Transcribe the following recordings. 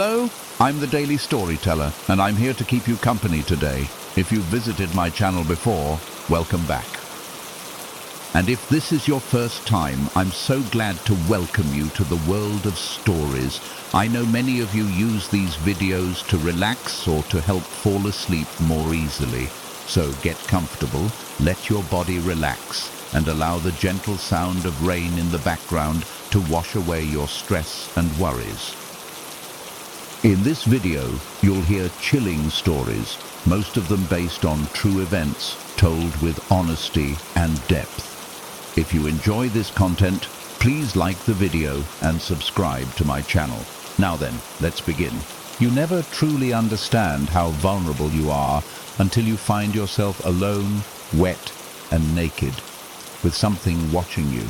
Hello, I'm the Daily Storyteller, and I'm here to keep you company today. If you've visited my channel before, welcome back. And if this is your first time, I'm so glad to welcome you to the world of stories. I know many of you use these videos to relax or to help fall asleep more easily. So get comfortable, let your body relax, and allow the gentle sound of rain in the background to wash away your stress and worries. In this video, you'll hear chilling stories, most of them based on true events, told with honesty and depth. If you enjoy this content, please like the video and subscribe to my channel. Now then, let's begin. You never truly understand how vulnerable you are until you find yourself alone, wet and naked, with something watching you.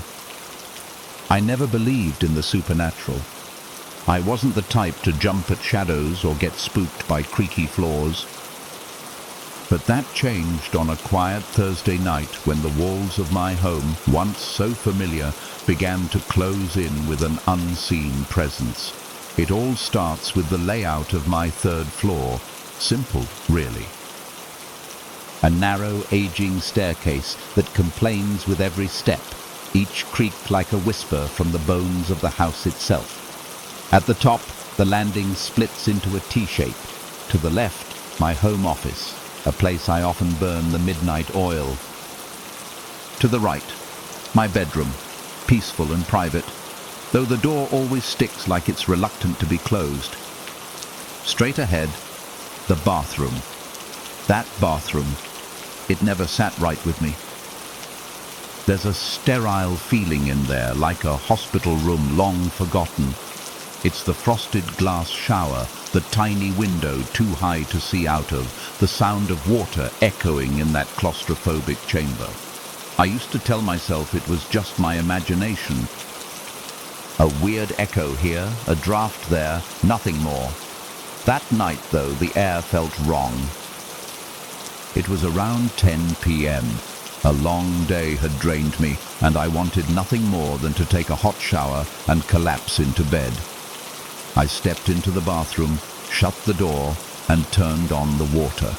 I never believed in the supernatural. I wasn't the type to jump at shadows or get spooked by creaky floors. But that changed on a quiet Thursday night when the walls of my home, once so familiar, began to close in with an unseen presence. It all starts with the layout of my third floor. Simple, really. A narrow, aging staircase that complains with every step, each creak like a whisper from the bones of the house itself. At the top, the landing splits into a T-shape. To the left, my home office, a place I often burn the midnight oil. To the right, my bedroom, peaceful and private, though the door always sticks like it's reluctant to be closed. Straight ahead, the bathroom. That bathroom, it never sat right with me. There's a sterile feeling in there, like a hospital room long forgotten. It's the frosted glass shower, the tiny window too high to see out of, the sound of water echoing in that claustrophobic chamber. I used to tell myself it was just my imagination. A weird echo here, a draft there, nothing more. That night, though, the air felt wrong. It was around 10 p.m. A long day had drained me, and I wanted nothing more than to take a hot shower and collapse into bed. I stepped into the bathroom, shut the door, and turned on the water.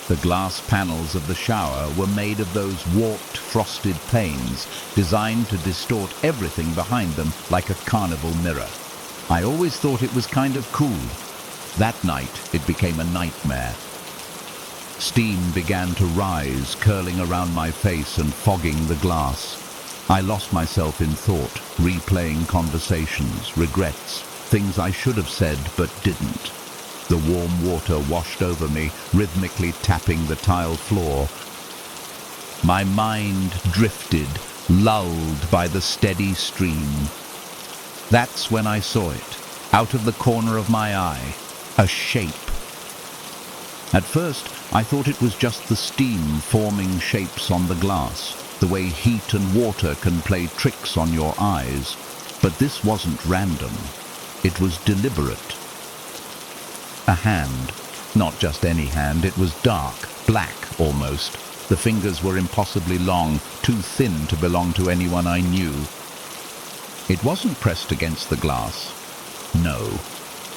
The glass panels of the shower were made of those warped, frosted panes, designed to distort everything behind them like a carnival mirror. I always thought it was kind of cool. That night, it became a nightmare. Steam began to rise, curling around my face and fogging the glass. I lost myself in thought, replaying conversations, regrets, things I should have said but didn't. The warm water washed over me, rhythmically tapping the tile floor. My mind drifted, lulled by the steady stream. That's when I saw it, out of the corner of my eye, a shape. At first, I thought it was just the steam forming shapes on the glass, the way heat and water can play tricks on your eyes. But this wasn't random. It was deliberate. A hand. Not just any hand, it was dark, black almost. The fingers were impossibly long, too thin to belong to anyone I knew. It wasn't pressed against the glass. No,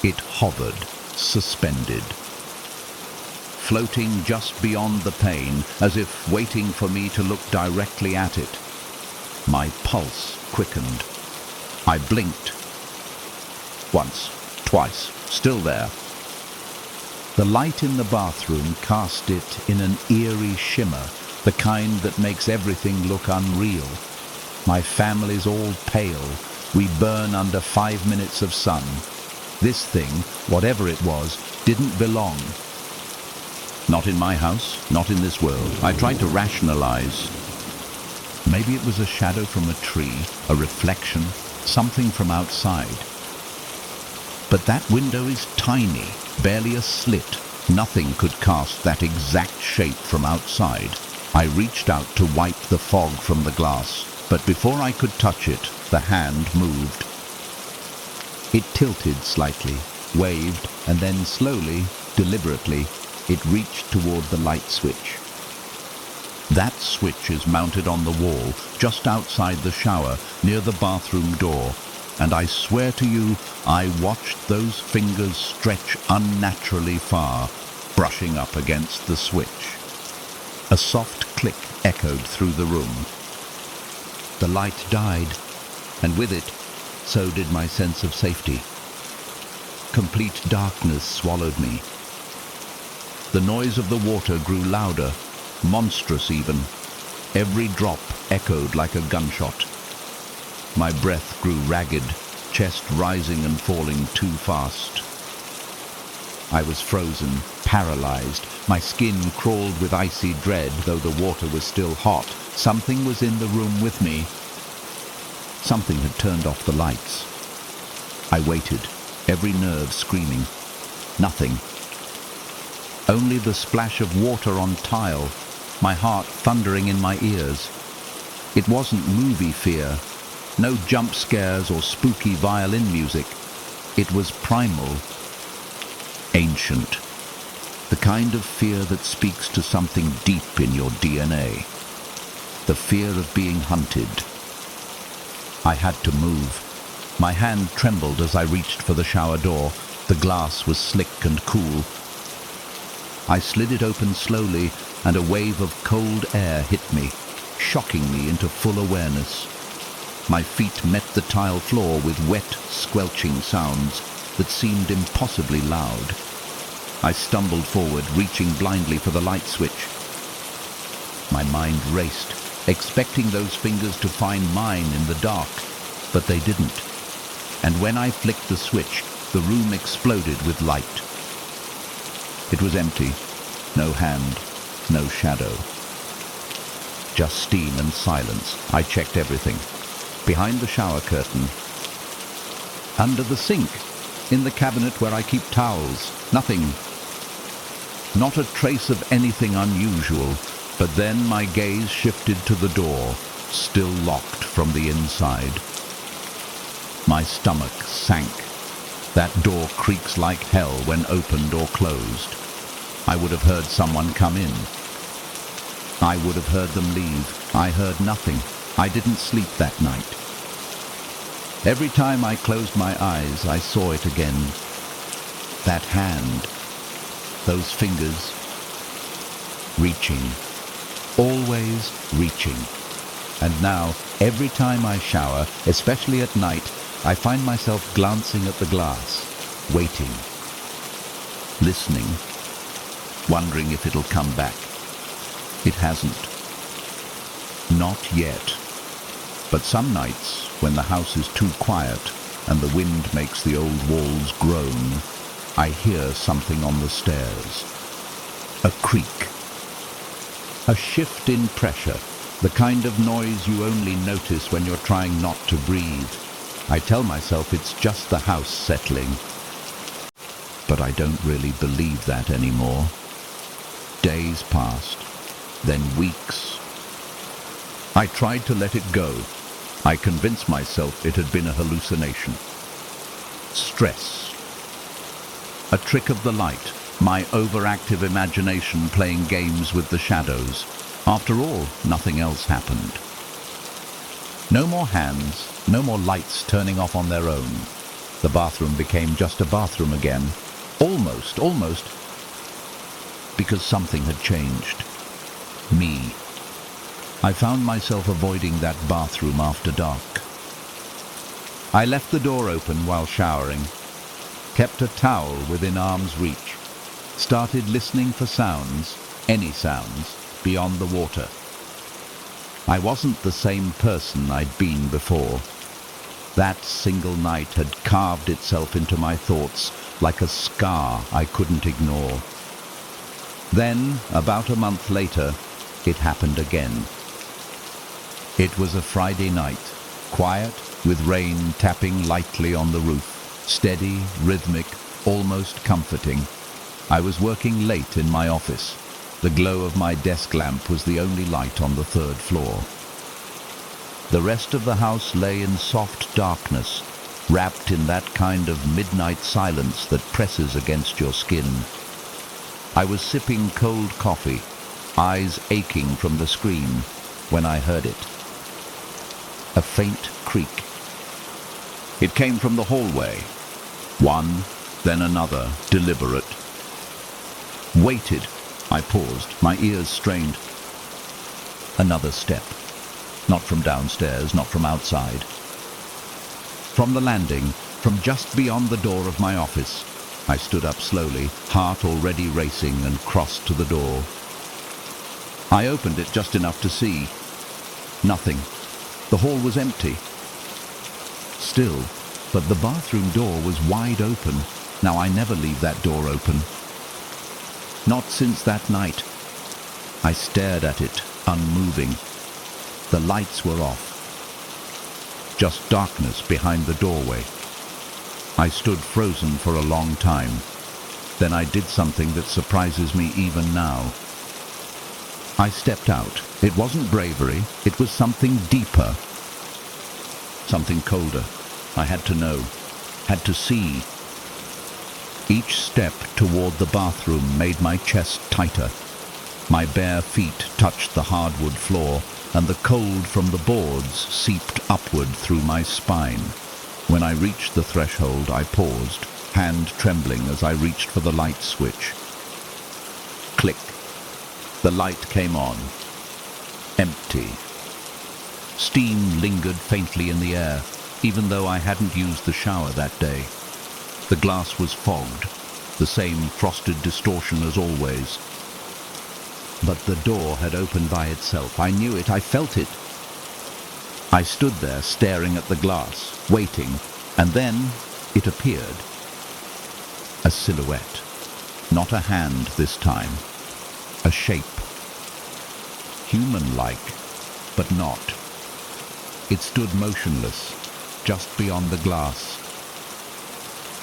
it hovered, suspended, floating just beyond the pane, as if waiting for me to look directly at it. My pulse quickened. I blinked. Once, twice, still there. The light in the bathroom cast it in an eerie shimmer, the kind that makes everything look unreal. My family's all pale. We burn under 5 minutes of sun. This thing, whatever it was, didn't belong. Not in my house, not in this world. I tried to rationalize. Maybe it was a shadow from a tree, a reflection, something from outside. But that window is tiny, barely a slit. Nothing could cast that exact shape from outside. I reached out to wipe the fog from the glass, but before I could touch it, the hand moved. It tilted slightly, waved, and then slowly, deliberately, it reached toward the light switch. That switch is mounted on the wall, just outside the shower, near the bathroom door. and I swear to you, I watched those fingers stretch unnaturally far, brushing up against the switch. A soft click echoed through the room. The light died, and with it, so did my sense of safety. Complete darkness swallowed me. The noise of the water grew louder, monstrous even. Every drop echoed like a gunshot. My breath grew ragged, chest rising and falling too fast. I was frozen, paralyzed. My skin crawled with icy dread, though the water was still hot. Something was in the room with me. Something had turned off the lights. I waited, every nerve screaming. Nothing. Only the splash of water on tile, my heart thundering in my ears. It wasn't movie fear, no jump scares or spooky violin music. It was primal, ancient, the kind of fear that speaks to something deep in your DNA. The fear of being hunted. I had to move. My hand trembled as I reached for the shower door. The glass was slick and cool. I slid it open slowly, and a wave of cold air hit me, shocking me into full awareness. My feet met the tile floor with wet, squelching sounds that seemed impossibly loud. I stumbled forward, reaching blindly for the light switch. My mind raced, expecting those fingers to find mine in the dark, but they didn't. And when I flicked the switch, the room exploded with light. It was empty, no hand, no shadow. Just steam and silence. I checked everything. Behind the shower curtain, under the sink, in the cabinet where I keep towels, nothing. Not a trace of anything unusual, but then my gaze shifted to the door, still locked from the inside. My stomach sank. That door creaks like hell when opened or closed. I would have heard someone come in. I would have heard them leave. I heard nothing. I didn't sleep that night. Every time I closed my eyes, I saw it again. That hand, those fingers, reaching, always reaching. And now, every time I shower, especially at night, I find myself glancing at the glass, waiting, listening, wondering if it'll come back. It hasn't. Not yet. But some nights, when the house is too quiet and the wind makes the old walls groan, I hear something on the stairs. A creak. A shift in pressure, the kind of noise you only notice when you're trying not to breathe. I tell myself it's just the house settling. But I don't really believe that anymore. Days passed, then weeks. I tried to let it go. I convinced myself it had been a hallucination. Stress. A trick of the light, my overactive imagination playing games with the shadows. After all, nothing else happened. No more hands, no more lights turning off on their own. The bathroom became just a bathroom again. Almost, because something had changed. Me. I found myself avoiding that bathroom after dark. I left the door open while showering, kept a towel within arm's reach, started listening for sounds, any sounds, beyond the water. I wasn't the same person I'd been before. That single night had carved itself into my thoughts like a scar I couldn't ignore. Then, about a month later, it happened again. It was a Friday night, quiet, with rain tapping lightly on the roof, steady, rhythmic, almost comforting. I was working late in my office. The glow of my desk lamp was the only light on the third floor. The rest of the house lay in soft darkness, wrapped in that kind of midnight silence that presses against your skin. I was sipping cold coffee, eyes aching from the screen, when I heard it. A faint creak. It came from the hallway. One, then another, deliberate. Waited. I paused, my ears strained. Another step. Not from downstairs, not from outside. From the landing, from just beyond the door of my office. I stood up slowly, heart already racing, and crossed to the door. I opened it just enough to see. Nothing. The hall was empty. Still, but the bathroom door was wide open. Now I never leave that door open. Not since that night. I stared at it, unmoving. The lights were off. Just darkness behind the doorway. I stood frozen for a long time. Then I did something that surprises me even now. I stepped out. It wasn't bravery, it was something deeper. Something colder. I had to know, had to see. Each step toward the bathroom made my chest tighter. My bare feet touched the hardwood floor, and the cold from the boards seeped upward through my spine. When I reached the threshold, I paused, hand trembling as I reached for the light switch. Click. The light came on. Empty. Steam lingered faintly in the air, even though I hadn't used the shower that day. The glass was fogged, the same frosted distortion as always. But the door had opened by itself. I knew it. I felt it. I stood there staring at the glass, waiting, and then it appeared. A silhouette. Not a hand this time. A shape. Human-like, but not. It stood motionless, just beyond the glass.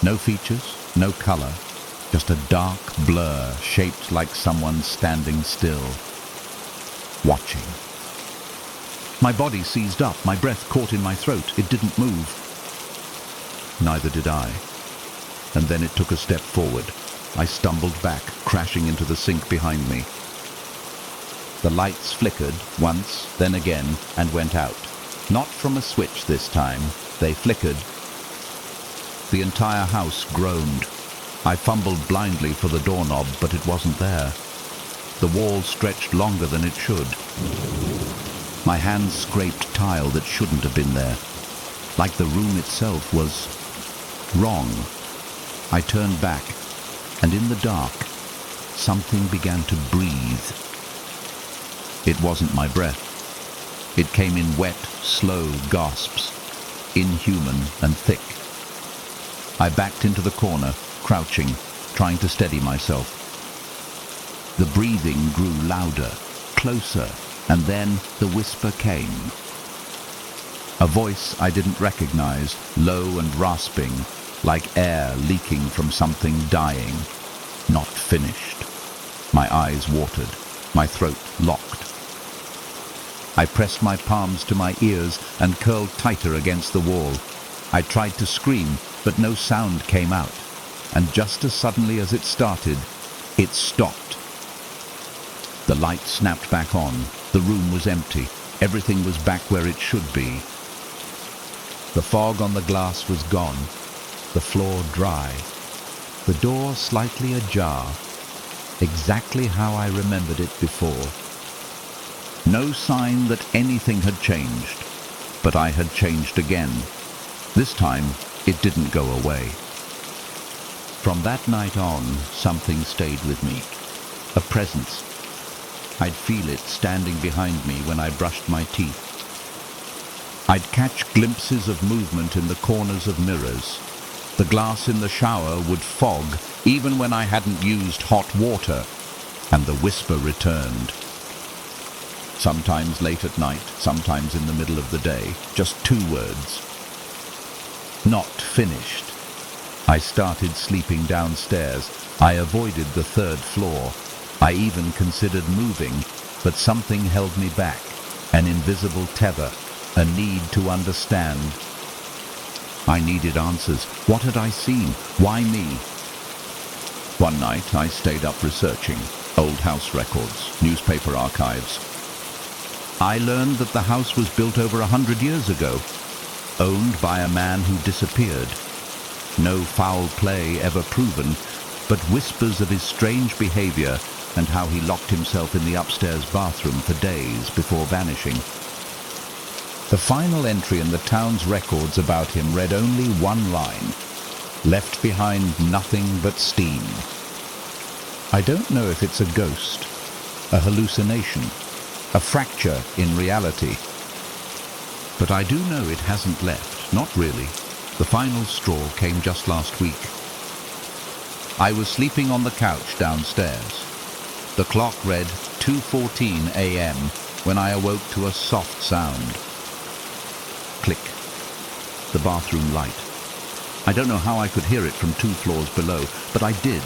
No features, no color, just a dark blur shaped like someone standing still, watching. My body seized up, my breath caught in my throat. It didn't move. Neither did I. And then it took a step forward. I stumbled back, crashing into the sink behind me. The lights flickered once, then again, and went out. Not from a switch this time. They flickered. The entire house groaned. I fumbled blindly for the doorknob, but it wasn't there. The wall stretched longer than it should. My hands scraped tile that shouldn't have been there. Like the room itself was wrong. I turned back, and in the dark, something began to breathe. It wasn't my breath. It came in wet, slow gasps, inhuman and thick. I backed into the corner, crouching, trying to steady myself. The breathing grew louder, closer, and then the whisper came. A voice I didn't recognize, low and rasping, like air leaking from something dying, not finished. My eyes watered, my throat locked. I pressed my palms to my ears and curled tighter against the wall. I tried to scream, but no sound came out. And just as suddenly as it started, it stopped. The light snapped back on. The room was empty. Everything was back where it should be. The fog on the glass was gone. The floor dry. The door slightly ajar. Exactly how I remembered it before. No sign that anything had changed. But I had changed again. This time, it didn't go away. From that night on, something stayed with me. A presence. I'd feel it standing behind me when I brushed my teeth. I'd catch glimpses of movement in the corners of mirrors. The glass in the shower would fog even when I hadn't used hot water, and the whisper returned. Sometimes late at night, sometimes in the middle of the day, just 2 words. Not finished. I started sleeping downstairs. I avoided the 3rd floor. I even considered moving, but something held me back. An invisible tether, a need to understand. I needed answers. What had I seen? Why me? One night I stayed up researching old house records, newspaper archives. I learned that the house was built over 100 years ago. owned by a man who disappeared. No foul play ever proven, but whispers of his strange behavior and how he locked himself in the upstairs bathroom for days before vanishing. The final entry in the town's records about him read only one line: "Left behind nothing but steam." I don't know if it's a ghost, a hallucination, a fracture in reality. But I do know it hasn't left, not really. The final straw came just last week. I was sleeping on the couch downstairs. The clock read 2:14 a.m. when I awoke to a soft sound. Click. The bathroom light. I don't know how I could hear it from 2 floors below, but I did.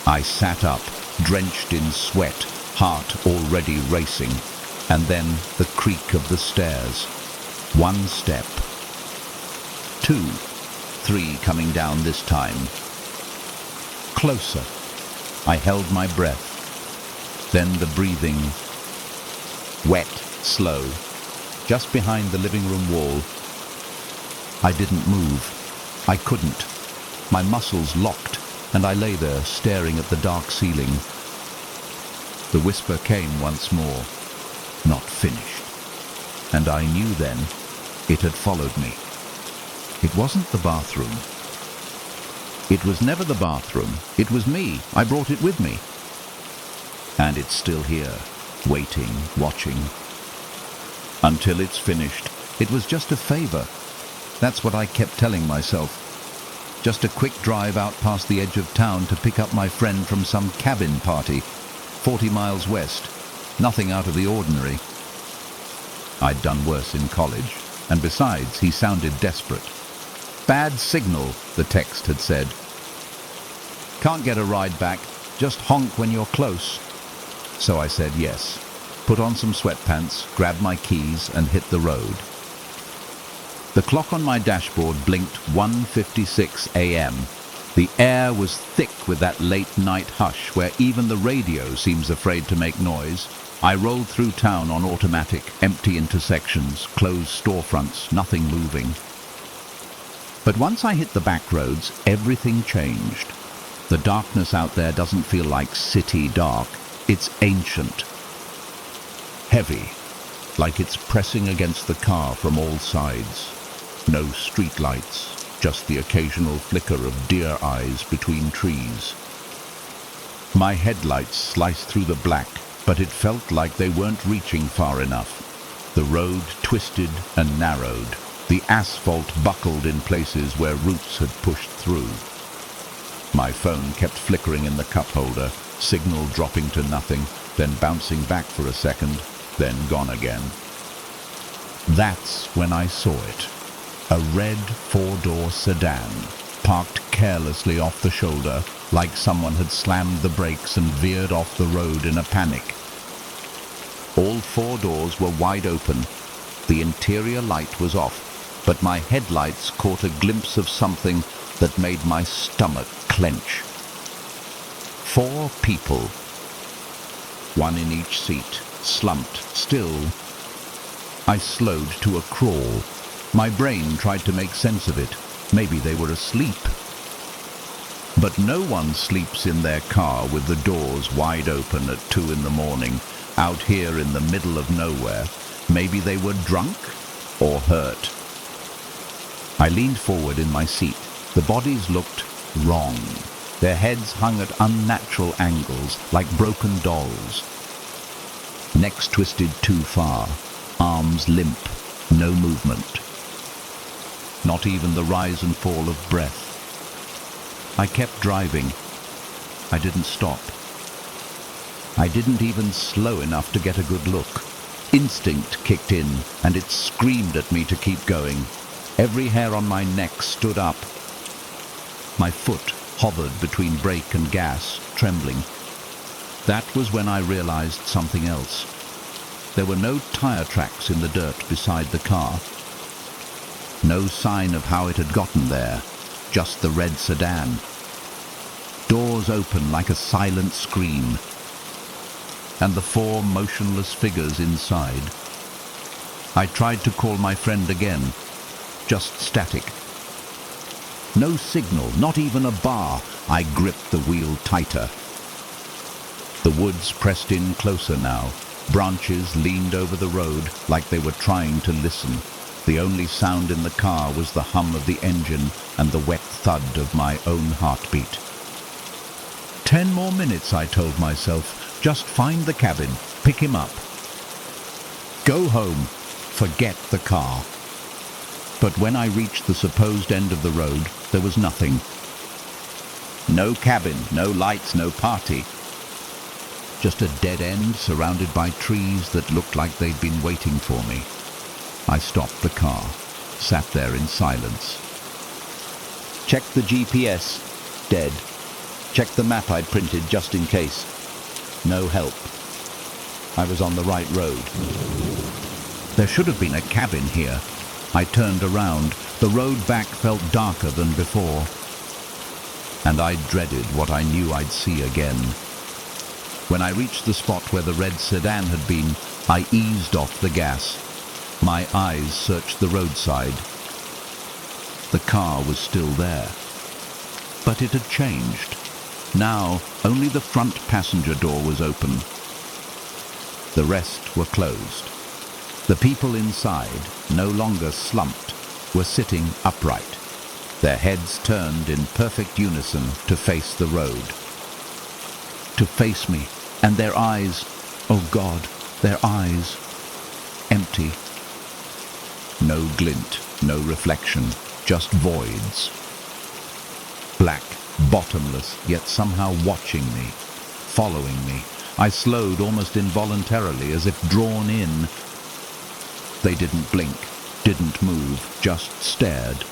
I sat up, drenched in sweat, heart already racing, and then the creak of the stairs. 1 step. 2. 3 coming down this time. Closer. I held my breath. Then the breathing. Wet, slow, just behind the living room wall. I didn't move. I couldn't. My muscles locked, and I lay there staring at the dark ceiling. The whisper came once more. Not finished. And I knew then it had followed me. It wasn't the bathroom. It was never the bathroom. It was me. I brought it with me. And it's still here, waiting, watching. Until it's finished. It was just a favor. That's what I kept telling myself. Just a quick drive out past the edge of town to pick up my friend from some cabin party, 40 miles west. Nothing out of the ordinary. I'd done worse in college, and besides, he sounded desperate. "Bad signal," the text had said. "Can't get a ride back, just honk when you're close." So I said yes, put on some sweatpants, grabbed my keys, and hit the road. The clock on my dashboard blinked 1:56 a.m. The air was thick with that late-night hush where even the radio seems afraid to make noise. I rolled through town on automatic, empty intersections, closed storefronts, nothing moving. But once I hit the back roads, everything changed. The darkness out there doesn't feel like city dark. It's ancient. Heavy, like it's pressing against the car from all sides. No street lights, just the occasional flicker of deer eyes between trees. My headlights sliced through the black, but it felt like they weren't reaching far enough. The road twisted and narrowed. The asphalt buckled in places where roots had pushed through. My phone kept flickering in the cup holder, signal dropping to nothing, then bouncing back for a second, then gone again. That's when I saw it. A red 4-door sedan, parked carelessly off the shoulder, like someone had slammed the brakes and veered off the road in a panic. All 4 doors were wide open. The interior light was off, but my headlights caught a glimpse of something that made my stomach clench. 4 people. 1 in each seat, slumped, still. I slowed to a crawl. My brain tried to make sense of it. Maybe they were asleep. But no one sleeps in their car with the doors wide open at 2 in the morning, out here in the middle of nowhere. Maybe they were drunk or hurt. I leaned forward in my seat. The bodies looked wrong. Their heads hung at unnatural angles, like broken dolls. Necks twisted too far, arms limp, no movement. Not even the rise and fall of breath. I kept driving. I didn't stop. I didn't even slow enough to get a good look. Instinct kicked in, and it screamed at me to keep going. Every hair on my neck stood up. My foot hovered between brake and gas, trembling. That was when I realized something else. There were no tire tracks in the dirt beside the car. No sign of how it had gotten there, just the red sedan. Doors open like a silent scream, and the 4 motionless figures inside. I tried to call my friend again. Just static. No signal, not even a bar. I gripped the wheel tighter. The woods pressed in closer now. Branches leaned over the road like they were trying to listen. The only sound in the car was the hum of the engine and the wet thud of my own heartbeat. 10 more minutes, I told myself. Just find the cabin, pick him up. Go home. Forget the car. But when I reached the supposed end of the road, there was nothing. No cabin, no lights, no party. Just a dead end surrounded by trees that looked like they'd been waiting for me. I stopped the car, sat there in silence. Checked the GPS. Dead. Checked the map I'd printed just in case. No help. I was on the right road. There should have been a cabin here. I turned around. The road back felt darker than before. And I dreaded what I knew I'd see again. When I reached the spot where the red sedan had been, I eased off the gas. My eyes searched the roadside. The car was still there. But it had changed. Now, only the front passenger door was open. The rest were closed. The people inside, no longer slumped, were sitting upright, their heads turned in perfect unison to face the road. To face me, and their eyes, oh God, their eyes, empty. No glint, no reflection, just voids. Black, bottomless, yet somehow watching me, following me. I slowed almost involuntarily, as if drawn in. They didn't blink, didn't move, just stared.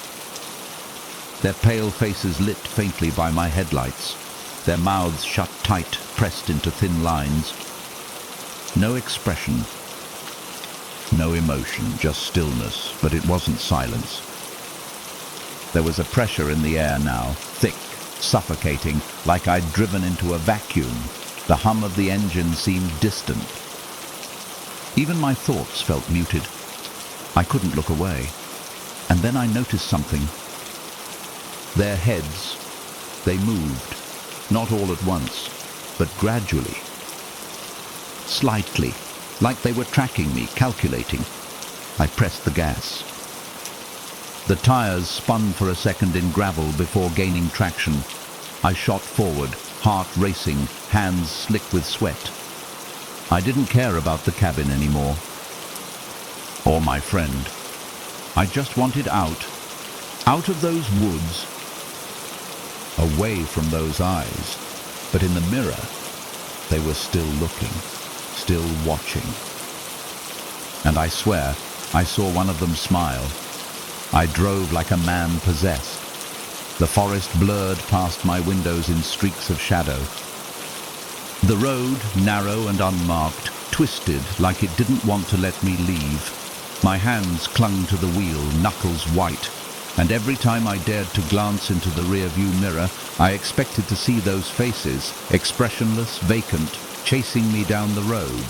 Their pale faces lit faintly by my headlights, their mouths shut tight, pressed into thin lines. No expression, no emotion, just stillness, but it wasn't silence. There was a pressure in the air now, thick, suffocating, like I'd driven into a vacuum. The hum of the engine seemed distant. Even my thoughts felt muted. I couldn't look away. And then I noticed something. Their heads, they moved, not all at once, but gradually. Slightly, like they were tracking me, calculating. I pressed the gas. The tires spun for a second in gravel before gaining traction. I shot forward, heart racing, hands slick with sweat. I didn't care about the cabin anymore. Or my friend. I just wanted out of those woods, away from those eyes. But in the mirror, they were still looking, still watching. And I swear, I saw one of them smile. I drove like a man possessed. The forest blurred past my windows in streaks of shadow. The road, narrow and unmarked, twisted like it didn't want to let me leave. My hands clung to the wheel, knuckles white, and every time I dared to glance into the rear-view mirror, I expected to see those faces, expressionless, vacant, chasing me down the road.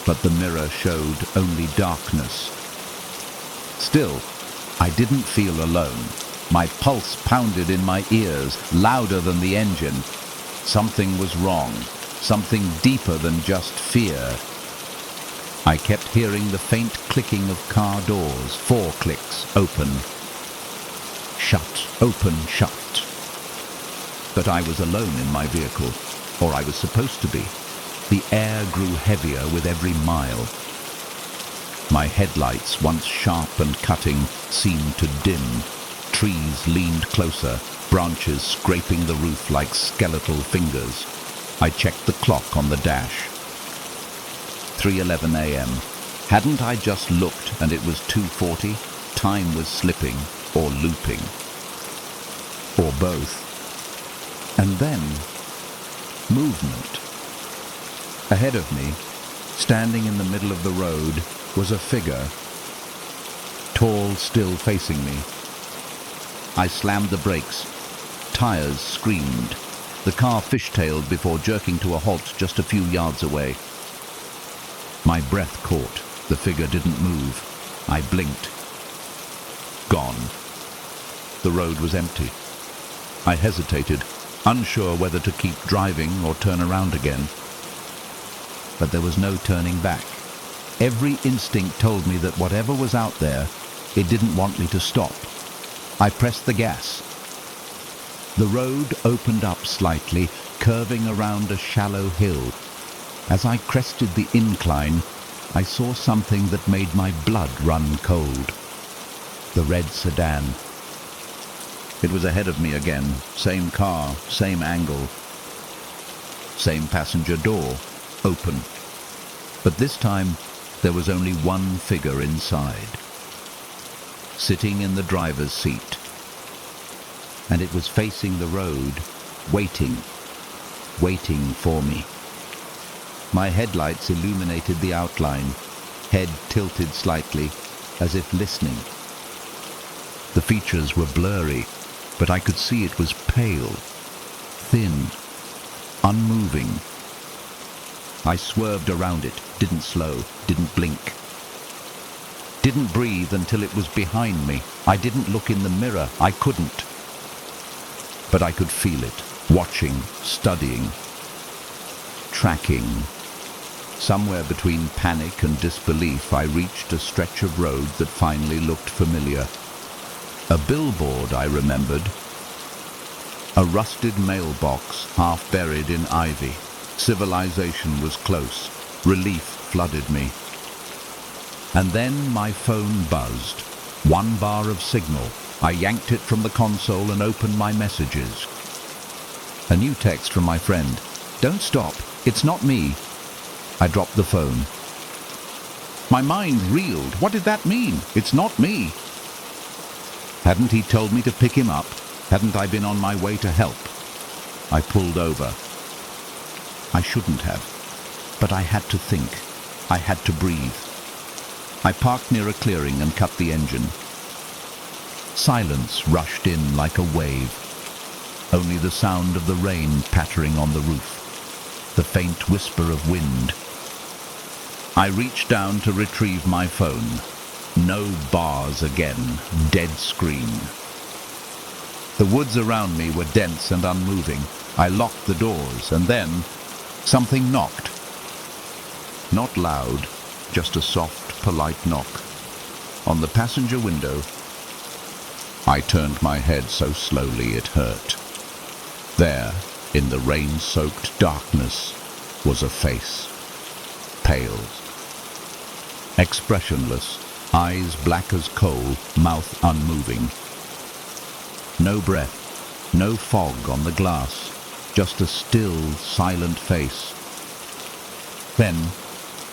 But the mirror showed only darkness. Still, I didn't feel alone. My pulse pounded in my ears, louder than the engine. Something was wrong, something deeper than just fear. I kept hearing the faint clicking of car doors, 4 clicks, open. Shut, open, shut. But I was alone in my vehicle, or I was supposed to be. The air grew heavier with every mile. My headlights, once sharp and cutting, seemed to dim. Trees leaned closer, branches scraping the roof like skeletal fingers. I checked the clock on the dash. 3:11 a.m. Hadn't I just looked and it was 2:40? Time was slipping, or looping. Or both. And then, movement. Ahead of me, standing in the middle of the road, was a figure, tall, still facing me. I slammed the brakes. Tires screamed. The car fishtailed before jerking to a halt just a few yards away. My breath caught. The figure didn't move. I blinked. Gone. The road was empty. I hesitated, unsure whether to keep driving or turn around again. But there was no turning back. Every instinct told me that whatever was out there, it didn't want me to stop. I pressed the gas. The road opened up slightly, curving around a shallow hill. As I crested the incline, I saw something that made my blood run cold. The red sedan. It was ahead of me again, same car, same angle, same passenger door, open. But this time, there was only one figure inside, sitting in the driver's seat. And it was facing the road, waiting for me. My headlights illuminated the outline, head tilted slightly, as if listening. The features were blurry, but I could see it was pale, thin, unmoving. I swerved around it, didn't slow, didn't blink. Didn't breathe until it was behind me. I didn't look in the mirror, I couldn't. But I could feel it, watching, studying, tracking. Somewhere between panic and disbelief, I reached a stretch of road that finally looked familiar. A billboard, I remembered. A rusted mailbox, half buried in ivy. Civilization was close. Relief flooded me. And then my phone buzzed. One bar of signal. I yanked it from the console and opened my messages. A new text from my friend. "Don't stop. It's not me." I dropped the phone. My mind reeled. What did that mean? It's not me. Hadn't he told me to pick him up? Hadn't I been on my way to help? I pulled over. I shouldn't have, but I had to think. I had to breathe. I parked near a clearing and cut the engine. Silence rushed in like a wave. Only the sound of the rain pattering on the roof. The faint whisper of wind. I reached down to retrieve my phone. No bars again. Dead screen. The woods around me were dense and unmoving. I locked the doors, and then something knocked. Not loud, just a soft, polite knock. On the passenger window, I turned my head so slowly it hurt. There, in the rain-soaked darkness, was a face. Pale. Expressionless, eyes black as coal, mouth unmoving. No breath, no fog on the glass, just a still, silent face. Then,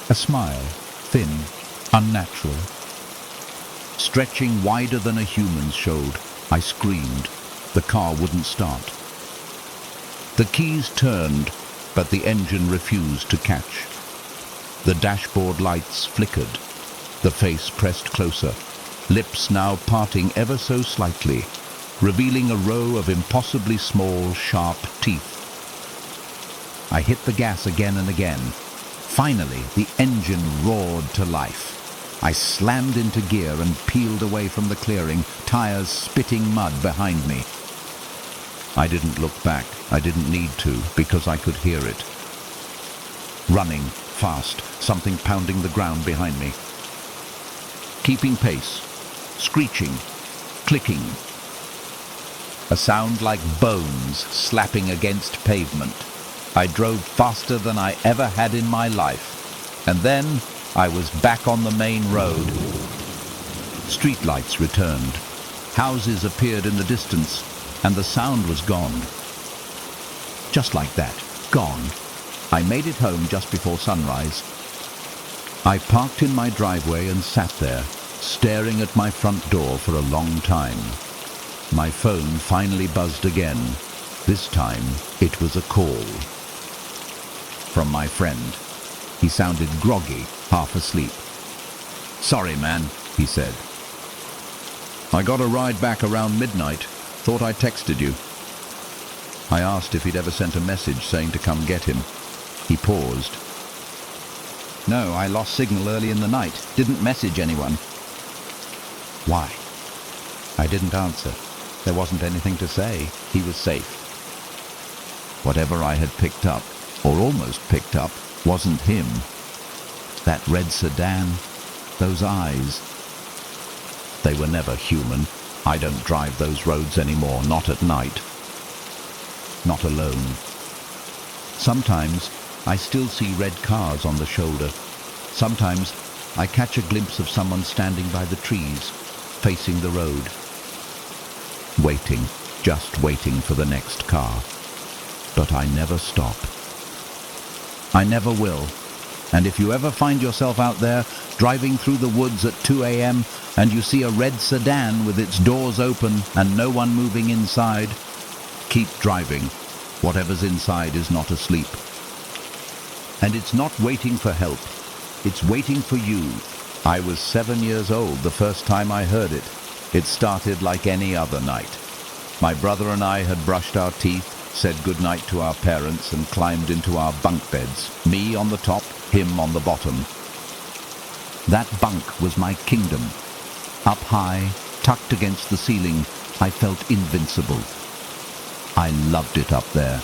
a smile, thin, unnatural. Stretching wider than a human's showed. I screamed. The car wouldn't start. The keys turned, but the engine refused to catch. The dashboard lights flickered. The face pressed closer, lips now parting ever so slightly, revealing a row of impossibly small, sharp teeth. I hit the gas again and again. Finally, the engine roared to life. I slammed into gear and peeled away from the clearing, tires spitting mud behind me. I didn't look back. I didn't need to, because I could hear it. Running, fast, something pounding the ground behind me. Keeping pace, screeching, clicking. A sound like bones slapping against pavement. I drove faster than I ever had in my life. And then I was back on the main road. Streetlights returned. Houses appeared in the distance, and the sound was gone. Just like that, gone. I made it home just before sunrise. I parked in my driveway and sat there, staring at my front door for a long time. My phone finally buzzed again. This time, it was a call. From my friend. He sounded groggy, half asleep. "Sorry, man," he said. "I got a ride back around midnight. Thought I texted you." I asked if he'd ever sent a message saying to come get him. He paused. "No, I lost signal early in the night. Didn't message anyone." Why? I didn't answer. There wasn't anything to say. He was safe. Whatever I had picked up, or almost picked up, wasn't him. That red sedan, those eyes. They were never human. I don't drive those roads anymore, not at night. Not alone. Sometimes I still see red cars on the shoulder. Sometimes I catch a glimpse of someone standing by the trees, facing the road. Waiting, just waiting for the next car. But I never stop. I never will. And if you ever find yourself out there, driving through the woods at 2 a.m., and you see a red sedan with its doors open and no one moving inside, keep driving. Whatever's inside is not asleep. And it's not waiting for help. It's waiting for you. I was 7 years old the first time I heard it. It started like any other night. My brother and I had brushed our teeth, said goodnight to our parents, and climbed into our bunk beds. Me on the top, him on the bottom. That bunk was my kingdom. Up high, tucked against the ceiling, I felt invincible. I loved it up there.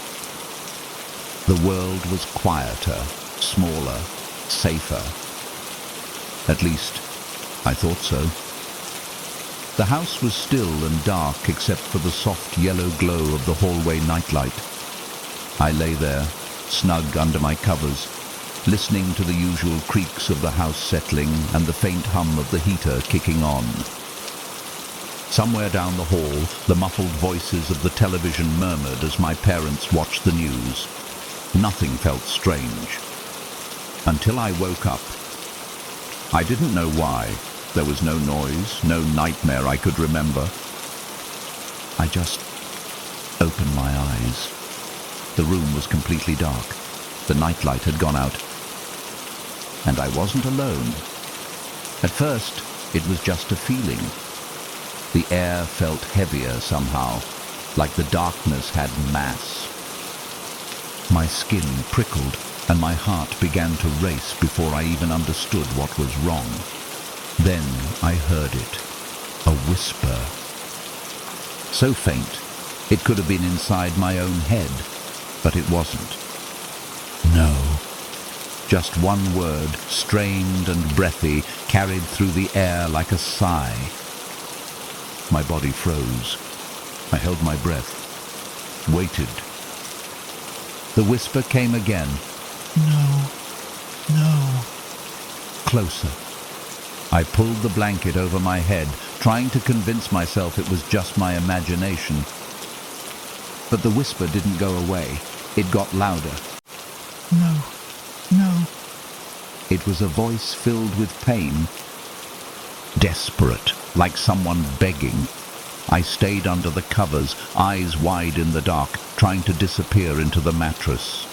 The world was quieter, smaller, safer. At least, I thought so. The house was still and dark except for the soft yellow glow of the hallway nightlight. I lay there, snug under my covers, listening to the usual creaks of the house settling and the faint hum of the heater kicking on. Somewhere down the hall, the muffled voices of the television murmured as my parents watched the news. Nothing felt strange. Until I woke up. I didn't know why. There was no noise, no nightmare I could remember. I just opened my eyes. The room was completely dark. The nightlight had gone out. And I wasn't alone. At first, it was just a feeling. The air felt heavier somehow, like the darkness had mass. My skin prickled, and my heart began to race before I even understood what was wrong. Then I heard it, a whisper. So faint, it could have been inside my own head, but it wasn't. No. Just one word, strained and breathy, carried through the air like a sigh. My body froze. I held my breath, waited. The whisper came again. No, no. Closer. I pulled the blanket over my head, trying to convince myself it was just my imagination. But the whisper didn't go away. It got louder. No, no. It was a voice filled with pain. Desperate, like someone begging. I stayed under the covers, eyes wide in the dark, trying to disappear into the mattress.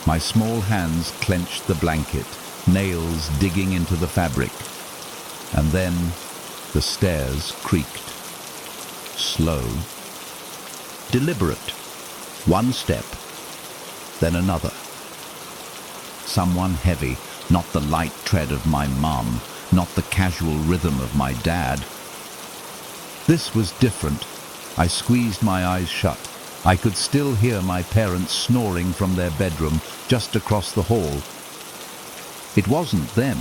My small hands clenched the blanket, nails digging into the fabric. And then the stairs creaked. Slow. Deliberate. One step, then another. Someone heavy, not the light tread of my mum, not the casual rhythm of my dad. This was different. I squeezed my eyes shut. I could still hear my parents snoring from their bedroom just across the hall. It wasn't them.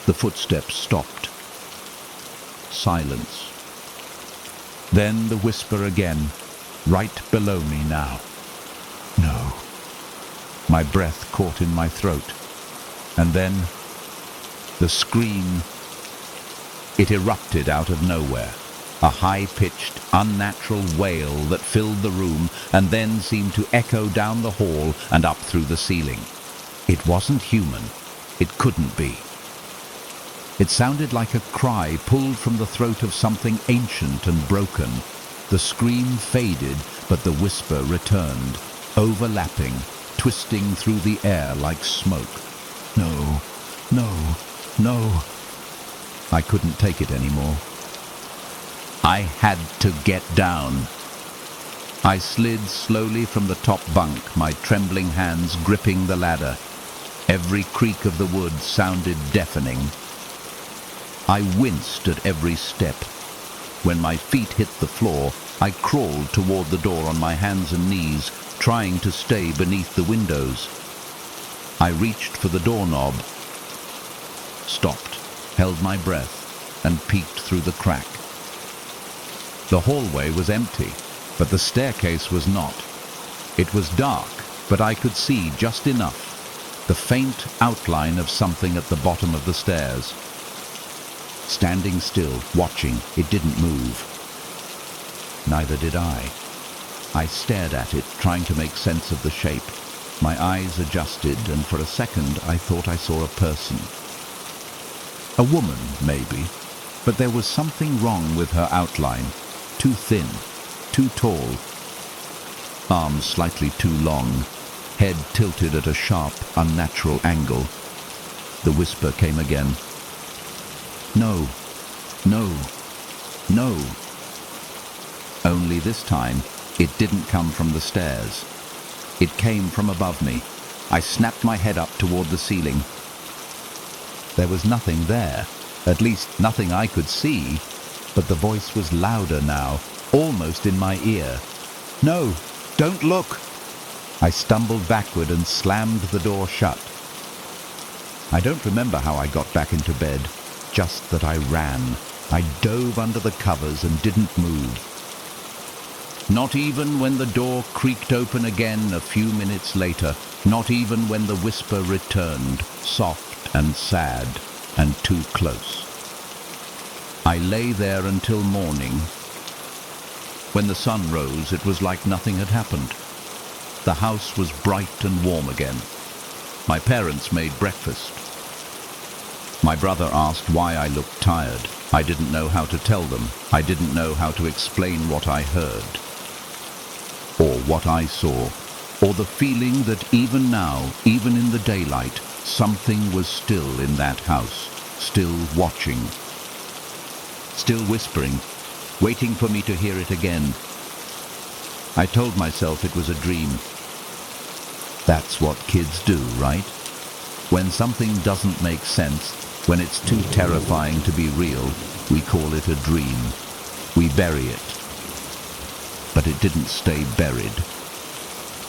The footsteps stopped. Silence. Then the whisper again, right below me now. No. My breath caught in my throat. And then the scream. It erupted out of nowhere. A high-pitched, unnatural wail that filled the room and then seemed to echo down the hall and up through the ceiling. It wasn't human. It couldn't be. It sounded like a cry pulled from the throat of something ancient and broken. The scream faded, but the whisper returned, overlapping, twisting through the air like smoke. No, no, no. I couldn't take it anymore. I had to get down. I slid slowly from the top bunk, my trembling hands gripping the ladder. Every creak of the wood sounded deafening. I winced at every step. When my feet hit the floor, I crawled toward the door on my hands and knees, trying to stay beneath the windows. I reached for the doorknob, stopped, held my breath, and peeked through the crack. The hallway was empty, but the staircase was not. It was dark, but I could see just enough, the faint outline of something at the bottom of the stairs. Standing still, watching, it didn't move. Neither did I. I stared at it, trying to make sense of the shape. My eyes adjusted, and for a second I thought I saw a person. A woman, maybe, but there was something wrong with her outline. Too thin, too tall. Arms slightly too long, head tilted at a sharp, unnatural angle. The whisper came again. No, no, no. Only this time, it didn't come from the stairs. It came from above me. I snapped my head up toward the ceiling. There was nothing there, at least nothing I could see, but the voice was louder now, almost in my ear. No, don't look! I stumbled backward and slammed the door shut. I don't remember how I got back into bed, just that I ran. I dove under the covers and didn't move. Not even when the door creaked open again a few minutes later, not even when the whisper returned, soft and sad and too close. I lay there until morning. When the sun rose, it was like nothing had happened. The house was bright and warm again. My parents made breakfast. My brother asked why I looked tired. I didn't know how to tell them. I didn't know how to explain what I heard, or what I saw, or the feeling that even now, even in the daylight, something was still in that house, still watching, still whispering, waiting for me to hear it again. I told myself it was a dream. That's what kids do, right? When something doesn't make sense, when it's too terrifying to be real, we call it a dream. We bury it. But it didn't stay buried.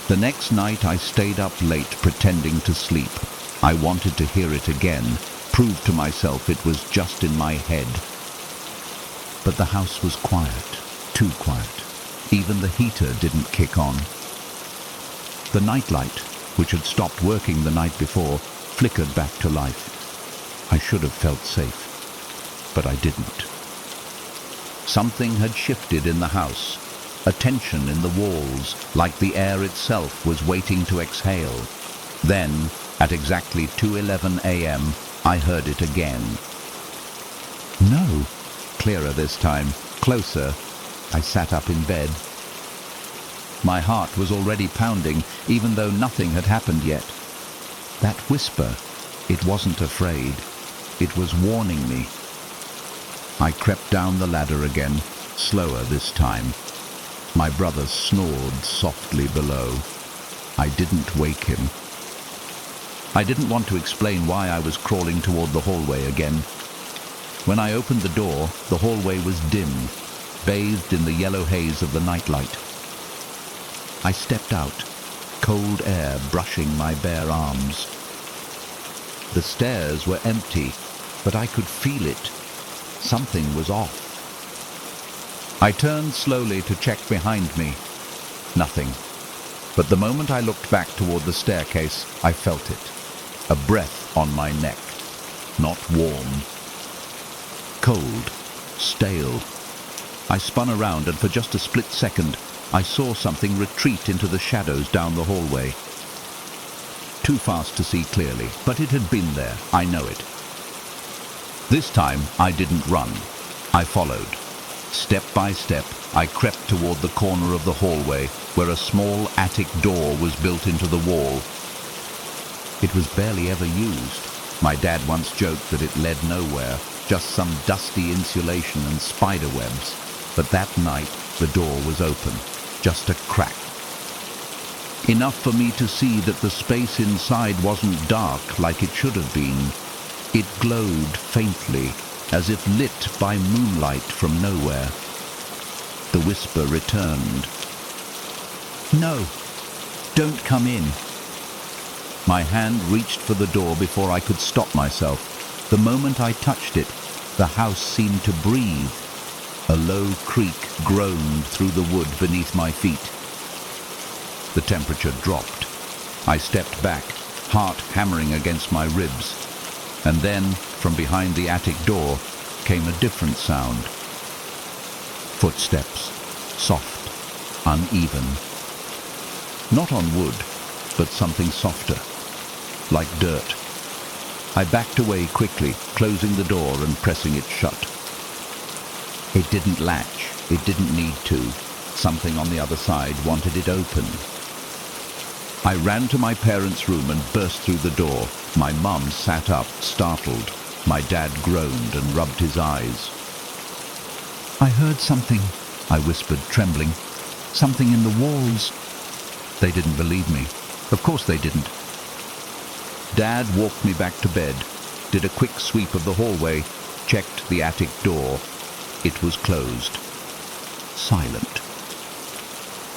The next night I stayed up late pretending to sleep. I wanted to hear it again, prove to myself it was just in my head. But the house was quiet, too quiet. Even the heater didn't kick on. The nightlight, which had stopped working the night before, flickered back to life. I should have felt safe, but I didn't. Something had shifted in the house. A tension in the walls, like the air itself was waiting to exhale. Then, at exactly 2:11 a.m., I heard it again. No. Clearer this time, closer. I sat up in bed. My heart was already pounding, even though nothing had happened yet. That whisper, it wasn't afraid. It was warning me. I crept down the ladder again, slower this time. My brother snored softly below. I didn't wake him. I didn't want to explain why I was crawling toward the hallway again. When I opened the door, the hallway was dim, bathed in the yellow haze of the nightlight. I stepped out, cold air brushing my bare arms. The stairs were empty, but I could feel it. Something was off. I turned slowly to check behind me. Nothing. But the moment I looked back toward the staircase, I felt it. A breath on my neck. Not warm. Cold. Stale. I spun around, and for just a split second, I saw something retreat into the shadows down the hallway. Too fast to see clearly, but it had been there. I know it. This time, I didn't run. I followed. Step by step, I crept toward the corner of the hallway, where a small attic door was built into the wall. It was barely ever used. My dad once joked that it led nowhere, just some dusty insulation and spider webs. But that night, the door was open, just a crack. Enough for me to see that the space inside wasn't dark like it should have been. It glowed faintly, as if lit by moonlight from nowhere. The whisper returned. "No, don't come in." My hand reached for the door before I could stop myself. The moment I touched it, the house seemed to breathe. A low creak groaned through the wood beneath my feet. The temperature dropped. I stepped back, heart hammering against my ribs. And then, from behind the attic door, came a different sound. Footsteps, soft, uneven. Not on wood, but something softer, like dirt. I backed away quickly, closing the door and pressing it shut. It didn't latch. It didn't need to. Something on the other side wanted it open. I ran to my parents' room and burst through the door. My mum sat up, startled. My dad groaned and rubbed his eyes. "I heard something," I whispered, trembling. "Something in the walls." They didn't believe me. Of course they didn't. Dad walked me back to bed, did a quick sweep of the hallway, checked the attic door. It was closed. Silent.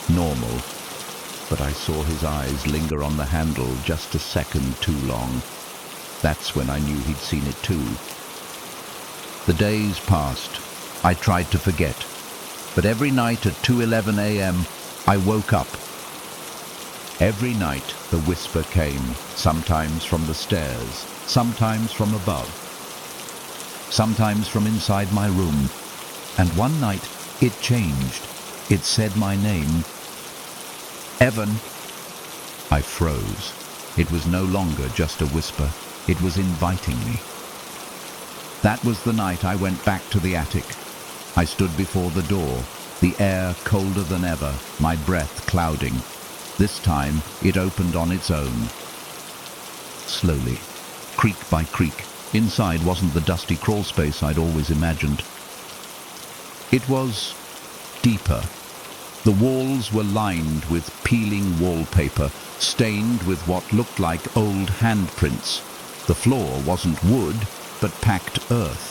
Normal. But I saw his eyes linger on the handle just a second too long. That's when I knew he'd seen it too. The days passed. I tried to forget. But every night at 2:11 a.m., I woke up. Every night the whisper came, sometimes from the stairs, sometimes from above, sometimes from inside my room. And one night it changed. It said my name. "Evan." I froze. It was no longer just a whisper. It was inviting me. That was the night I went back to the attic. I stood before the door, the air colder than ever, my breath clouding. This time it opened on its own. Slowly, creak by creak. Inside wasn't the dusty crawl space I'd always imagined. It was deeper. The walls were lined with peeling wallpaper, stained with what looked like old handprints. The floor wasn't wood, but packed earth.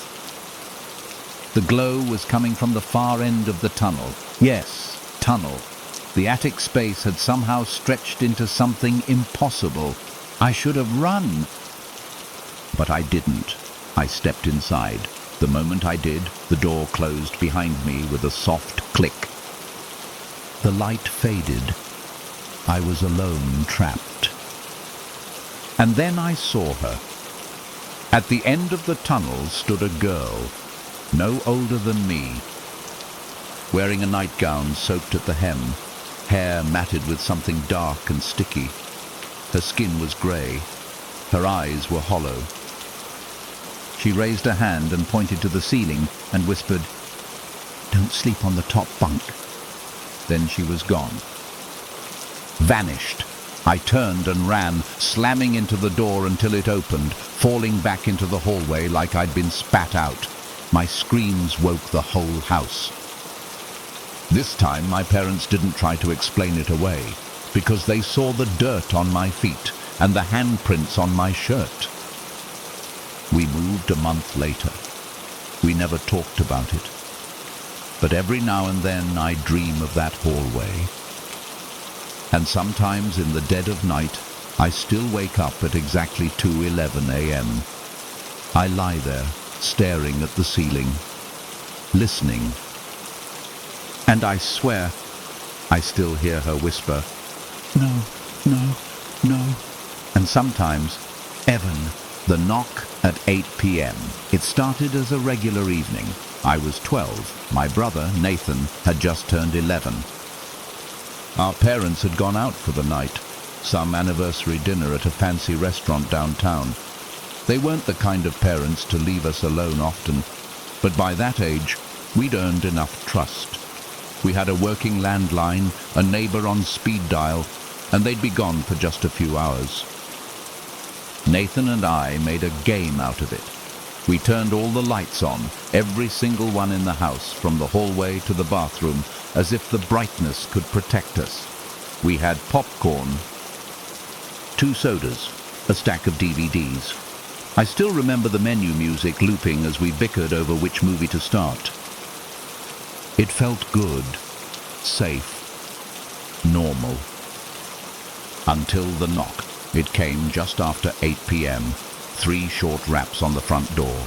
The glow was coming from the far end of the tunnel. Yes, tunnel. The attic space had somehow stretched into something impossible. I should have run. But I didn't. I stepped inside. The moment I did, the door closed behind me with a soft click. The light faded. I was alone, trapped. And then I saw her. At the end of the tunnel stood a girl, no older than me, wearing a nightgown soaked at the hem, hair matted with something dark and sticky. Her skin was grey. Her eyes were hollow. She raised a hand and pointed to the ceiling and whispered, "Don't sleep on the top bunk." Then she was gone. Vanished. I turned and ran, slamming into the door until it opened, falling back into the hallway like I'd been spat out. My screams woke the whole house. This time my parents didn't try to explain it away, because they saw the dirt on my feet and the handprints on my shirt. We moved a month later. We never talked about it. But every now and then I dream of that hallway. And sometimes in the dead of night, I still wake up at exactly 2:11 a.m. I lie there, staring at the ceiling, listening. And I swear, I still hear her whisper, "No, no, no." And sometimes, Evan, the knock at 8 p.m. It started as a regular evening. I was 12. My brother, Nathan, had just turned 11. Our parents had gone out for the night, some anniversary dinner at a fancy restaurant downtown. They weren't the kind of parents to leave us alone often, but by that age, we'd earned enough trust. We had a working landline, a neighbor on speed dial, and they'd be gone for just a few hours. Nathan and I made a game out of it. We turned all the lights on, every single one in the house, from the hallway to the bathroom, as if the brightness could protect us. We had popcorn, 2 sodas, a stack of DVDs. I still remember the menu music looping as we bickered over which movie to start. It felt good, safe, normal. Until the knock. It came just after 8 p.m. 3 short raps on the front door.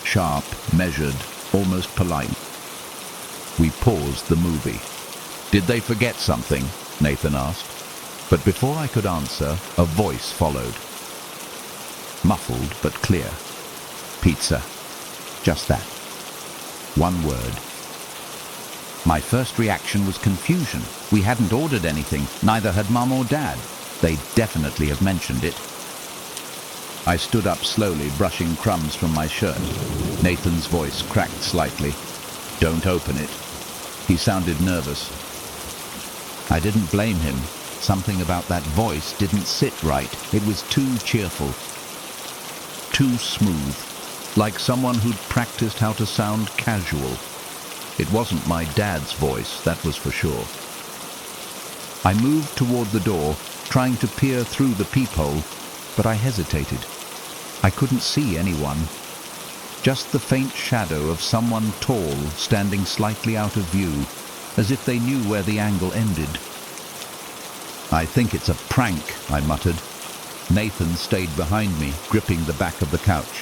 Sharp, measured, almost polite. We paused the movie. "Did they forget something?" Nathan asked. But before I could answer, a voice followed. Muffled but clear. "Pizza." Just that. One word. My first reaction was confusion. We hadn't ordered anything, neither had Mum or Dad. They'd definitely have mentioned it. I stood up slowly, brushing crumbs from my shirt. Nathan's voice cracked slightly. "Don't open it." He sounded nervous. I didn't blame him. Something about that voice didn't sit right. It was too cheerful. Too smooth. Like someone who'd practiced how to sound casual. It wasn't my dad's voice, that was for sure. I moved toward the door, trying to peer through the peephole, but I hesitated. I couldn't see anyone. Just the faint shadow of someone tall standing slightly out of view, as if they knew where the angle ended. "I think it's a prank," I muttered. Nathan stayed behind me, gripping the back of the couch.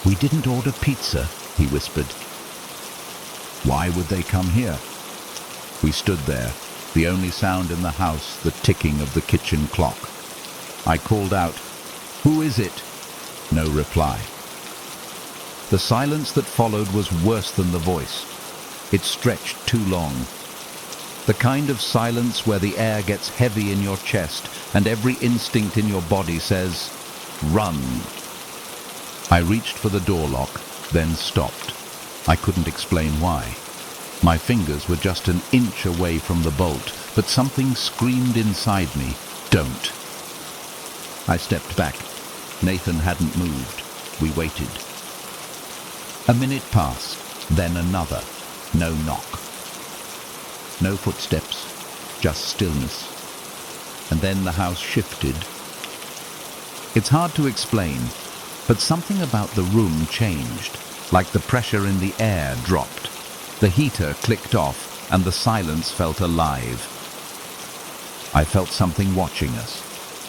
"We didn't order pizza," he whispered. "Why would they come here?" We stood there, the only sound in the house the ticking of the kitchen clock. I called out, "Who is it?" No reply. The silence that followed was worse than the voice. It stretched too long. The kind of silence where the air gets heavy in your chest and every instinct in your body says, "Run." I reached for the door lock, then stopped. I couldn't explain why. My fingers were just an inch away from the bolt, but something screamed inside me, "Don't." I stepped back. Nathan hadn't moved. We waited. A minute passed, then another. No knock. No footsteps, just stillness. And then the house shifted. It's hard to explain, but something about the room changed, like the pressure in the air dropped. The heater clicked off, and the silence felt alive. I felt something watching us.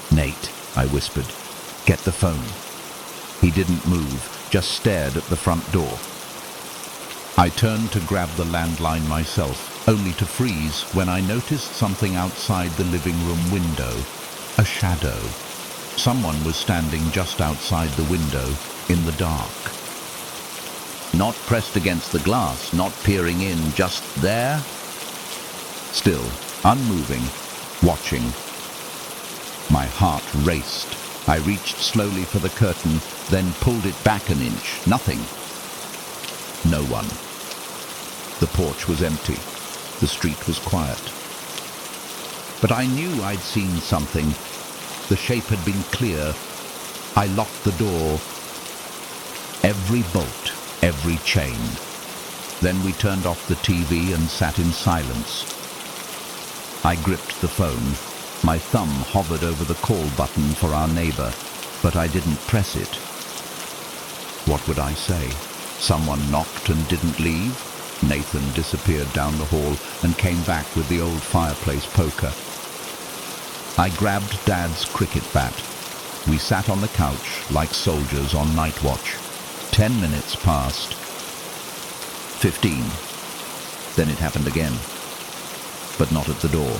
"Nate," I whispered, "get the phone." He didn't move, just stared at the front door. I turned to grab the landline myself, only to freeze when I noticed something outside the living room window. A shadow. Someone was standing just outside the window, in the dark. Not pressed against the glass, not peering in, just there. Still, unmoving, watching. My heart raced. I reached slowly for the curtain, then pulled it back an inch. Nothing. No one. The porch was empty. The street was quiet. But I knew I'd seen something. The shape had been clear. I locked the door. Every bolt, every chain. Then we turned off the TV and sat in silence. I gripped the phone. My thumb hovered over the call button for our neighbor, but I didn't press it. What would I say? Someone knocked and didn't leave? Nathan disappeared down the hall and came back with the old fireplace poker. I grabbed Dad's cricket bat. We sat on the couch like soldiers on night watch. 10 minutes passed. 15. Then it happened again. But not at the door.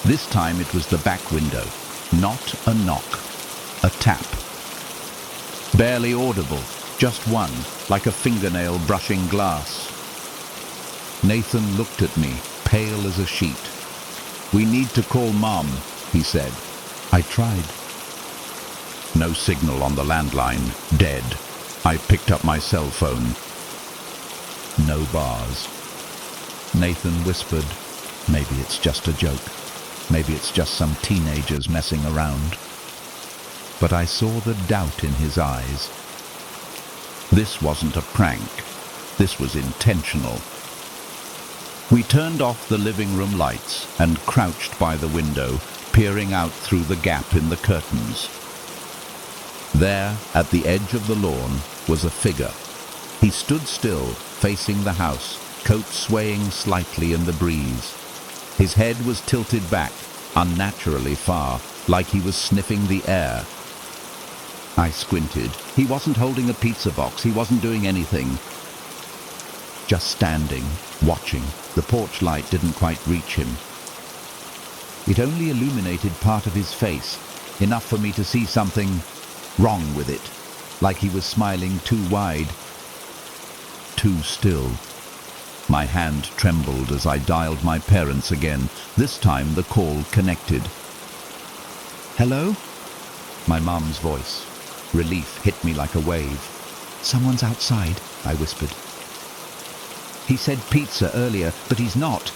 This time it was the back window. Not a knock. A tap. Barely audible. Just one, like a fingernail brushing glass. Nathan looked at me, pale as a sheet. "We need to call Mom," he said. I tried. No signal on the landline. Dead. I picked up my cell phone. No bars. Nathan whispered, "Maybe it's just a joke. Maybe it's just some teenagers messing around." But I saw the doubt in his eyes. This wasn't a prank. This was intentional. We turned off the living room lights and crouched by the window, peering out through the gap in the curtains. There, at the edge of the lawn, was a figure. He stood still, facing the house, coat swaying slightly in the breeze. His head was tilted back, unnaturally far, like he was sniffing the air. I squinted. He wasn't holding a pizza box. He wasn't doing anything. Just standing, watching. The porch light didn't quite reach him. It only illuminated part of his face, enough for me to see something wrong with it, like he was smiling too wide, too still. My hand trembled as I dialed my parents again. This time the call connected. "Hello?" My mum's voice. Relief hit me like a wave. "Someone's outside," I whispered. "He said pizza earlier, but he's not.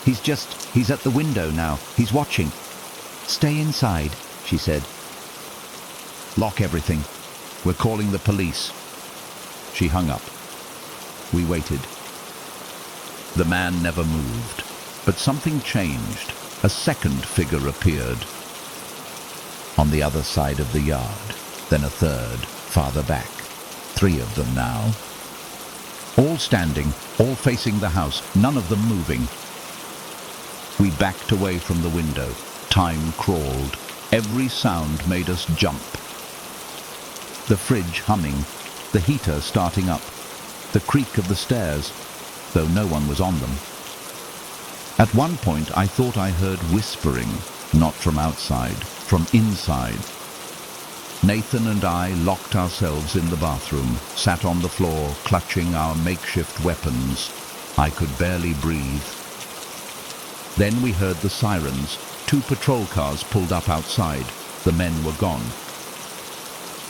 He's at the window now. He's watching." "Stay inside," she said. "Lock everything. We're calling the police." She hung up. We waited. The man never moved, but something changed. A second figure appeared on the other side of the yard, then a third, farther back. 3 of them now. All standing, all facing the house, none of them moving. We backed away from the window. Time crawled. Every sound made us jump. The fridge humming, the heater starting up, the creak of the stairs, though no one was on them. At one point I thought I heard whispering, not from outside, from inside. Nathan and I locked ourselves in the bathroom, sat on the floor, clutching our makeshift weapons. I could barely breathe. Then we heard the sirens. 2 patrol cars pulled up outside. The men were gone.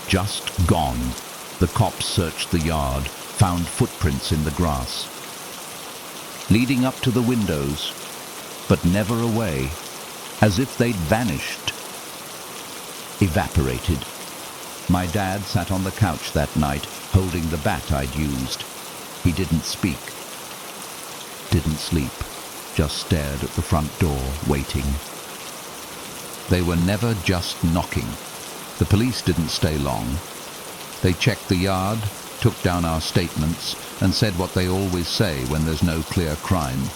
Just gone. The cops searched the yard, found footprints in the grass, leading up to the windows, but never away, as if they'd vanished, evaporated. My dad sat on the couch that night, holding the bat I'd used. He didn't speak, didn't sleep, just stared at the front door, waiting. They were never just knocking. The police didn't stay long. They checked the yard, took down our statements, and said what they always say when there's no clear crime.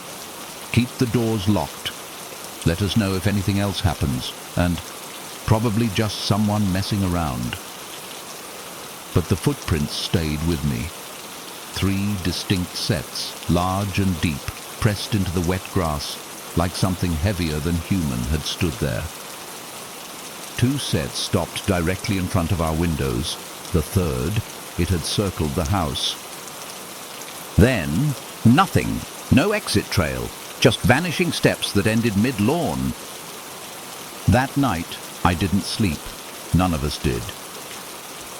Keep the doors locked. Let us know if anything else happens, and probably just someone messing around. But the footprints stayed with me. 3 distinct sets, large and deep, pressed into the wet grass, like something heavier than human had stood there. 2 sets stopped directly in front of our windows. The third, it had circled the house. Then, nothing. No exit trail. Just vanishing steps that ended mid-lawn. That night, I didn't sleep. None of us did.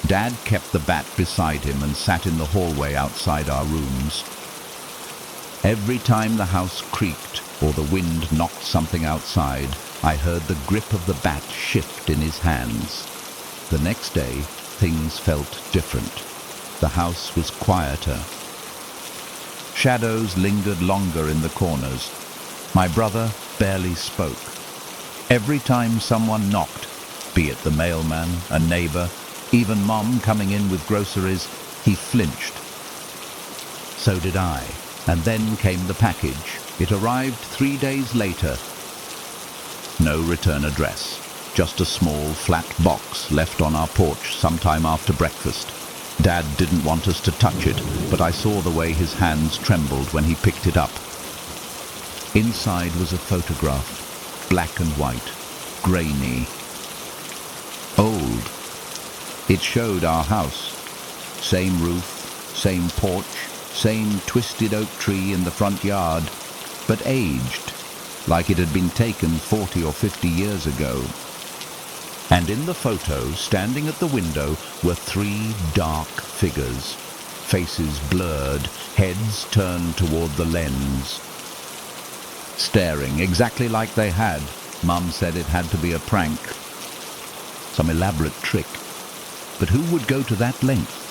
Dad kept the bat beside him and sat in the hallway outside our rooms. Every time the house creaked or the wind knocked something outside, I heard the grip of the bat shift in his hands. The next day, things felt different. The house was quieter. Shadows lingered longer in the corners. My brother barely spoke. Every time someone knocked, be it the mailman, a neighbor, even Mom coming in with groceries, he flinched. So did I. And then came the package. It arrived 3 days later. No return address. Just a small, flat box left on our porch sometime after breakfast. Dad didn't want us to touch it, but I saw the way his hands trembled when he picked it up. Inside was a photograph, black and white, grainy, old. It showed our house. Same roof, same porch, same twisted oak tree in the front yard, but aged, like it had been taken 40 or 50 years ago. And in the photo, standing at the window, were 3 dark figures, faces blurred, heads turned toward the lens, staring exactly like they had. Mum said it had to be a prank, some elaborate trick. But who would go to that length?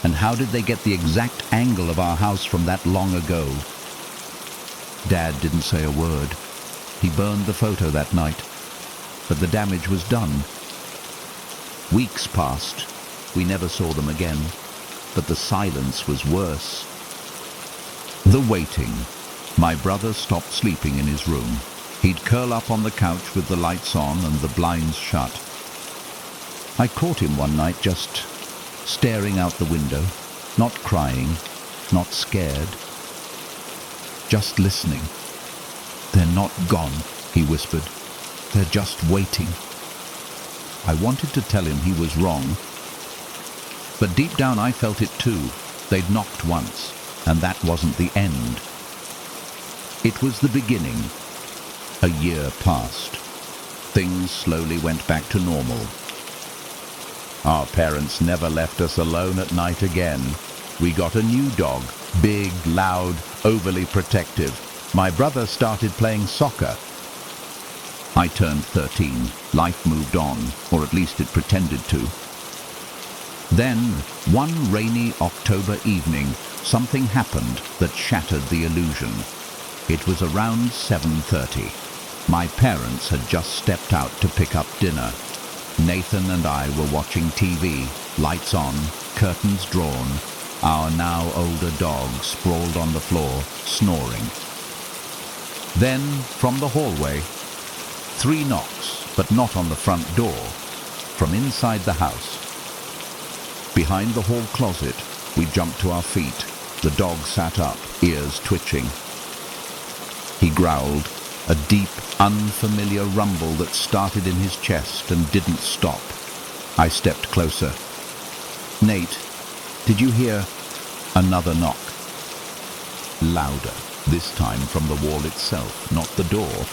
And how did they get the exact angle of our house from that long ago? Dad didn't say a word. He burned the photo that night, but the damage was done. Weeks passed. We never saw them again, but the silence was worse. The waiting. My brother stopped sleeping in his room. He'd curl up on the couch with the lights on and the blinds shut. I caught him one night just staring out the window, not crying, not scared, just listening. "They're not gone," he whispered. "They're just waiting." I wanted to tell him he was wrong, but deep down I felt it too. They'd knocked once, and that wasn't the end. It was the beginning. A year passed. Things slowly went back to normal. Our parents never left us alone at night again. We got a new dog, big, loud, overly protective. My brother started playing soccer. I turned 13. Life moved on, or at least it pretended to. Then, one rainy October evening, something happened that shattered the illusion. It was around 7:30. My parents had just stepped out to pick up dinner. Nathan and I were watching TV, lights on, curtains drawn, our now older dog sprawled on the floor, snoring. Then, from the hallway, 3 knocks, but not on the front door, from inside the house. Behind the hall closet, we jumped to our feet. The dog sat up, ears twitching. He growled, a deep, unfamiliar rumble that started in his chest and didn't stop. I stepped closer. "Nate, did you hear?" Another knock. Louder, this time from the wall itself, not the door.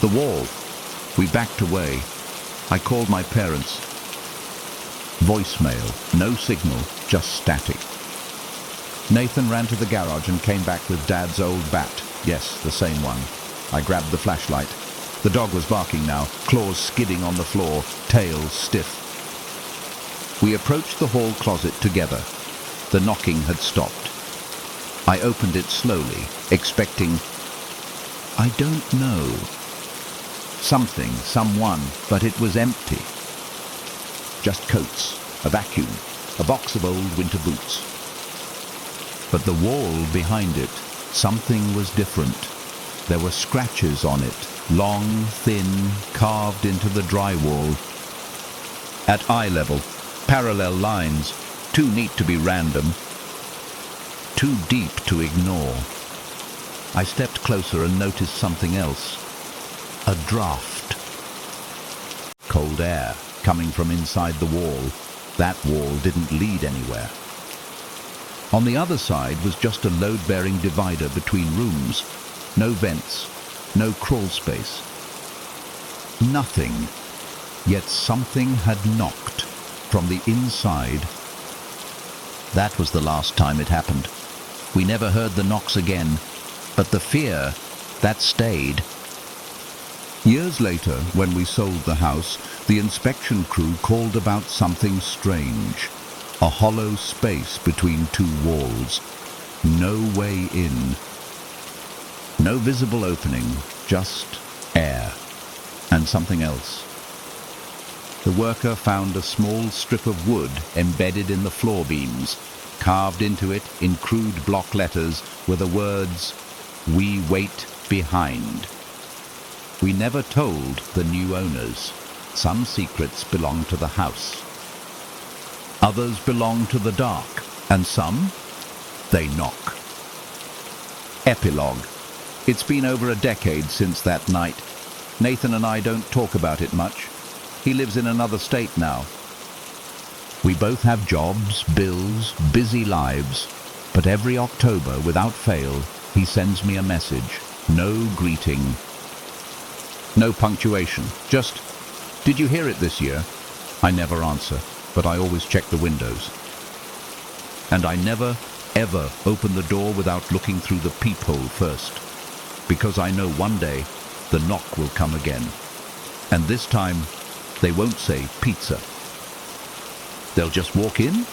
The wall. We backed away. I called my parents. Voicemail, no signal, just static. Nathan ran to the garage and came back with Dad's old bat. Yes, the same one. I grabbed the flashlight. The dog was barking now, claws skidding on the floor, tail stiff. We approached the hall closet together. The knocking had stopped. I opened it slowly, expecting, I don't know, something, someone, but it was empty. Just coats, a vacuum, a box of old winter boots. But the wall behind it, something was different. There were scratches on it, long, thin, carved into the drywall. At eye level, parallel lines, too neat to be random, too deep to ignore. I stepped closer and noticed something else. A draft. Cold air coming from inside the wall. That wall didn't lead anywhere. On the other side was just a load-bearing divider between rooms. No vents, no crawl space. Nothing. Yet something had knocked from the inside. That was the last time it happened. We never heard the knocks again, but the fear, that stayed. Years later, when we sold the house, the inspection crew called about something strange. A hollow space between 2 walls. No way in. No visible opening, just air. And something else. The worker found a small strip of wood embedded in the floor beams. Carved into it in crude block letters were the words, "We wait behind." We never told the new owners. Some secrets belong to the house. Others belong to the dark, and some, they knock. Epilogue. It's been over a decade since that night. Nathan and I don't talk about it much. He lives in another state now. We both have jobs, bills, busy lives, but every October, without fail, he sends me a message. No greeting. No punctuation. Just, "Did you hear it this year?" I never answer, but I always check the windows. And I never, ever open the door without looking through the peephole first, because I know one day the knock will come again. And this time, they won't say pizza. They'll just walk in.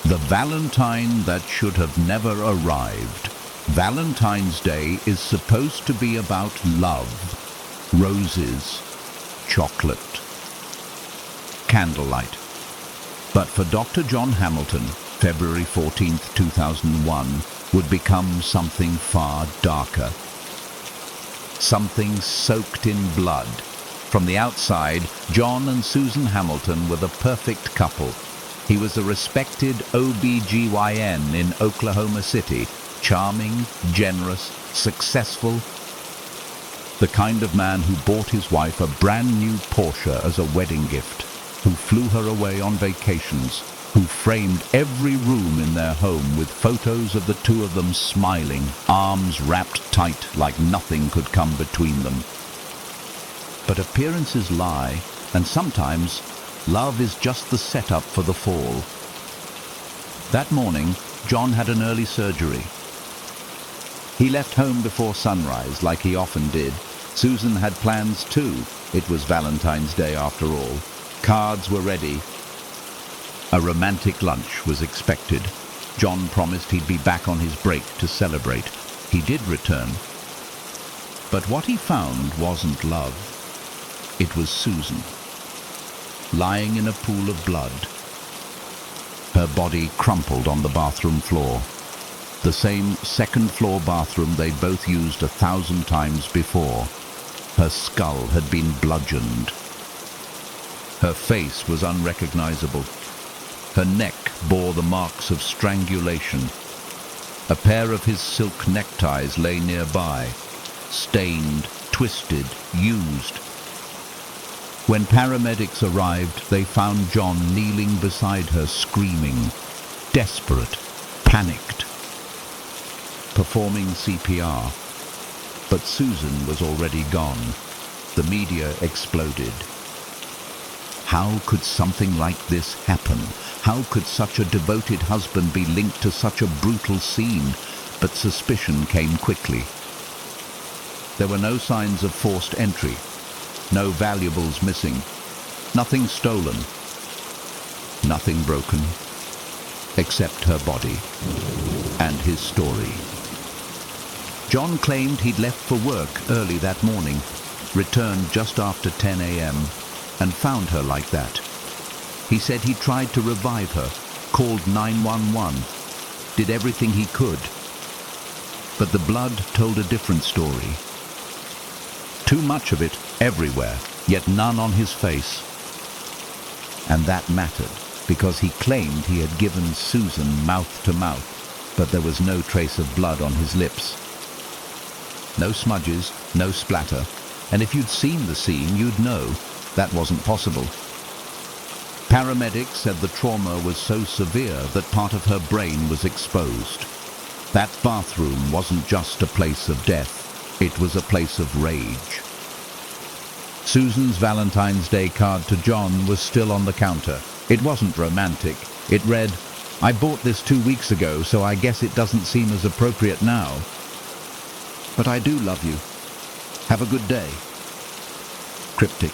The Valentine that should have never arrived. Valentine's Day is supposed to be about love, roses, chocolate. candlelight. But for Dr. John Hamilton, February 14th, 2001, would become something far darker. Something soaked in blood. From the outside, John and Susan Hamilton were the perfect couple. He was a respected OB/GYN in Oklahoma City, charming, generous, successful. The kind of man who bought his wife a brand new Porsche as a wedding gift, who flew her away on vacations, who framed every room in their home with photos of the two of them smiling, arms wrapped tight like nothing could come between them. But appearances lie, and sometimes love is just the setup for the fall. That morning, John had an early surgery. He left home before sunrise, like he often did. Susan had plans too. It was Valentine's Day after all. Cards were ready. A romantic lunch was expected. John promised he'd be back on his break to celebrate. He did return. But what he found wasn't love. It was Susan, lying in a pool of blood. Her body crumpled on the bathroom floor. The same second-floor bathroom they'd both used 1,000 times before. Her skull had been bludgeoned. Her face was unrecognizable. Her neck bore the marks of strangulation. A pair of his silk neckties lay nearby, stained, twisted, used. When paramedics arrived, they found John kneeling beside her, screaming, desperate, panicked, performing CPR. But Susan was already gone. The media exploded. How could something like this happen? How could such a devoted husband be linked to such a brutal scene? But suspicion came quickly. There were no signs of forced entry. No valuables missing. Nothing stolen. Nothing broken. Except her body and his story. John claimed he'd left for work early that morning, returned just after 10 a.m., and found her like that. He said he tried to revive her, called 911, did everything he could. But the blood told a different story. Too much of it everywhere, yet none on his face. And that mattered, because he claimed he had given Susan mouth to mouth, but there was no trace of blood on his lips. No smudges, no splatter, and if you'd seen the scene, you'd know that wasn't possible. Paramedics said the trauma was so severe that part of her brain was exposed. That bathroom wasn't just a place of death, it was a place of rage. Susan's Valentine's Day card to John was still on the counter. It wasn't romantic. It read, "I bought this 2 weeks ago, so I guess it doesn't seem as appropriate now. But I do love you. Have a good day." Cryptic,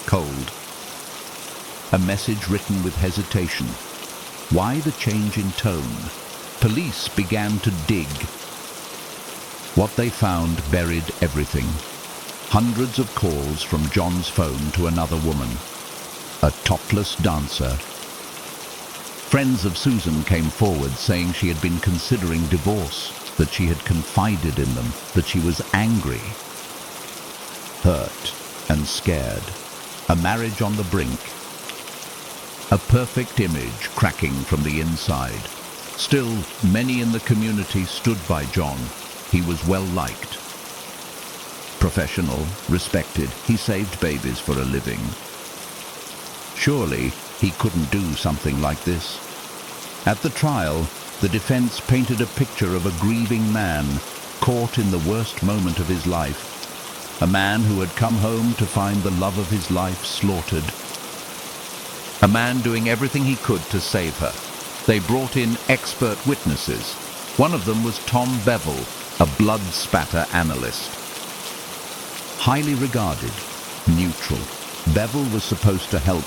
cold. A message written with hesitation. Why the change in tone? Police began to dig. What they found buried everything. Hundreds of calls from John's phone to another woman. A topless dancer. Friends of Susan came forward saying she had been considering divorce, that she had confided in them, that she was angry, hurt and scared. A marriage on the brink. A perfect image cracking from the inside. Still, many in the community stood by John. He was well liked. Professional, respected, he saved babies for a living. Surely he couldn't do something like this. At the trial, the defense painted a picture of a grieving man caught in the worst moment of his life. A man who had come home to find the love of his life slaughtered. A man doing everything he could to save her. They brought in expert witnesses. One of them was Tom Bevel, a blood spatter analyst. Highly regarded, neutral. Bevel was supposed to help.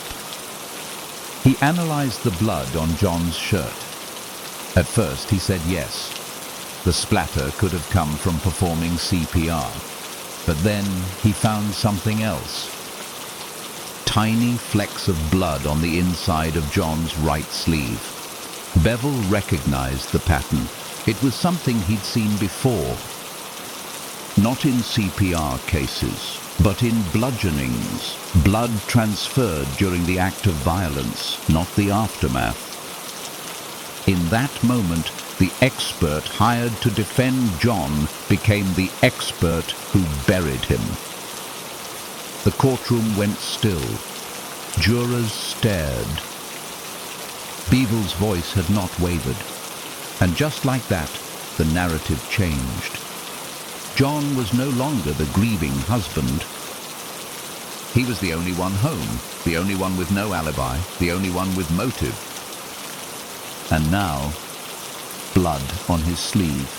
He analyzed the blood on John's shirt. At first he said yes. The splatter could have come from performing CPR. But then he found something else. tiny flecks of blood on the inside of John's right sleeve. Bevel recognized the pattern. It was something he'd seen before. Not in CPR cases, but in bludgeonings. Blood transferred during the act of violence, not the aftermath. In that moment, the expert hired to defend John became the expert who buried him. The courtroom went still. Jurors stared. Bevel's voice had not wavered. And just like that, the narrative changed. John was no longer the grieving husband. He was the only one home, the only one with no alibi, the only one with motive. And now, blood on his sleeve.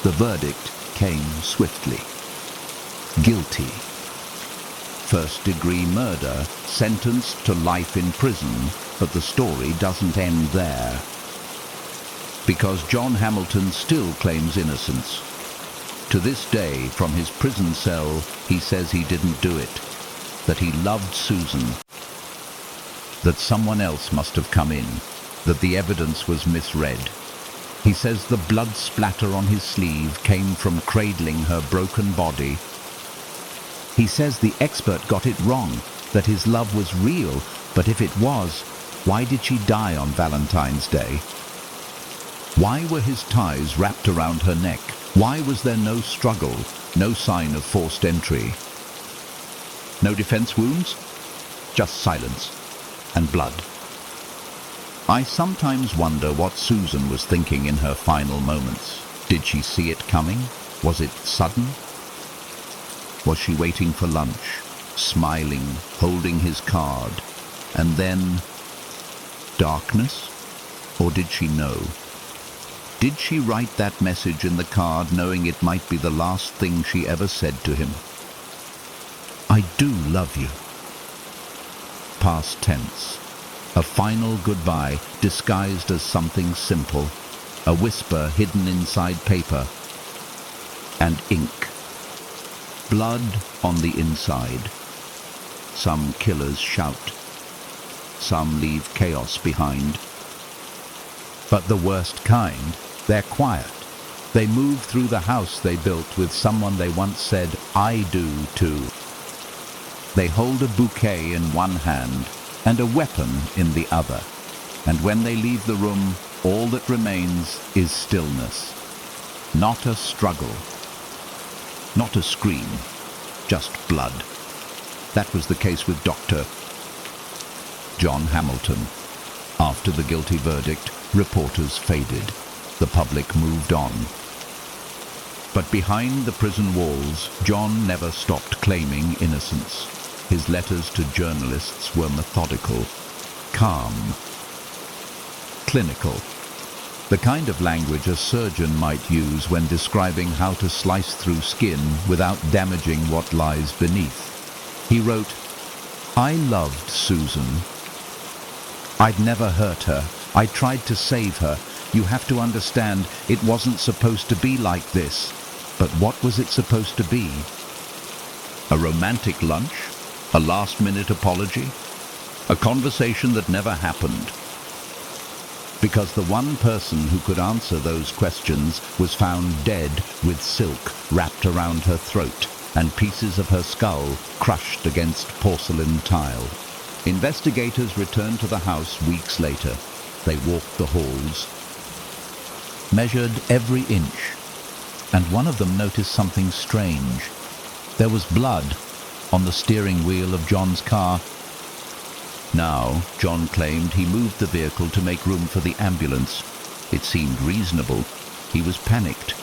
The verdict came swiftly. Guilty. First-degree murder, sentenced to life in prison, but the story doesn't end there. Because John Hamilton still claims innocence. To this day, from his prison cell, he says he didn't do it, that he loved Susan, that someone else must have come in, that the evidence was misread. He says the blood splatter on his sleeve came from cradling her broken body. He says the expert got it wrong, that his love was real, but if it was, why did she die on Valentine's Day? Why were his ties wrapped around her neck? Why was there no struggle, no sign of forced entry? No defense wounds? Just silence and blood. I sometimes wonder what Susan was thinking in her final moments. Did she see it coming? Was it sudden? Was she waiting for lunch, smiling, holding his card, and then darkness? Or did she know? Did she write that message in the card knowing it might be the last thing she ever said to him? I do love you. Past tense. A final goodbye disguised as something simple. A whisper hidden inside paper. And ink. Blood on the inside. Some killers shout. Some leave chaos behind. But the worst kind, they're quiet. They move through the house they built with someone they once said, I do too. They hold a bouquet in one hand and a weapon in the other. And when they leave the room, all that remains is stillness. Not a struggle. Not a scream. Just blood. That was the case with Dr. John Hamilton. After the guilty verdict, reporters faded. The public moved on. But behind the prison walls, John never stopped claiming innocence. His letters to journalists were methodical, calm, clinical. The kind of language a surgeon might use when describing how to slice through skin without damaging what lies beneath. He wrote, I loved Susan. I'd never hurt her. I tried to save her. You have to understand, it wasn't supposed to be like this. But what was it supposed to be? A romantic lunch? A last-minute apology? A conversation that never happened? Because the one person who could answer those questions was found dead with silk wrapped around her throat and pieces of her skull crushed against porcelain tile. Investigators returned to the house weeks later. They walked the halls, measured every inch, and one of them noticed something strange. There was blood on the steering wheel of John's car. Now, John claimed he moved the vehicle to make room for the ambulance. It seemed reasonable. He was panicked,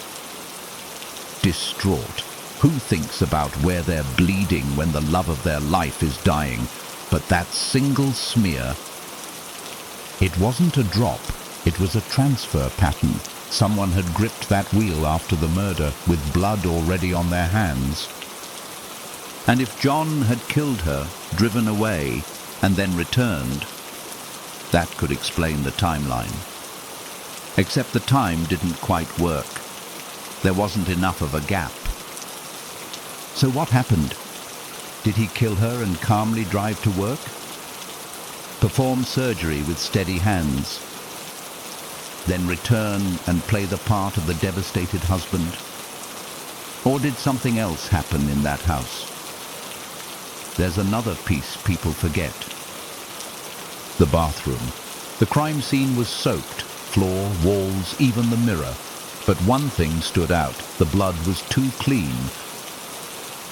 distraught. Who thinks about where they're bleeding when the love of their life is dying? But that single smear, it wasn't a drop, it was a transfer pattern. Someone had gripped that wheel after the murder with blood already on their hands. And if John had killed her, driven away, and then returned, that could explain the timeline. Except the time didn't quite work. There wasn't enough of a gap. So what happened? Did he kill her and calmly drive to work? Perform surgery with steady hands, then return and play the part of the devastated husband? Or did something else happen in that house? There's another piece people forget. The bathroom. The crime scene was soaked, floor, walls, even the mirror. But one thing stood out. The blood was too clean.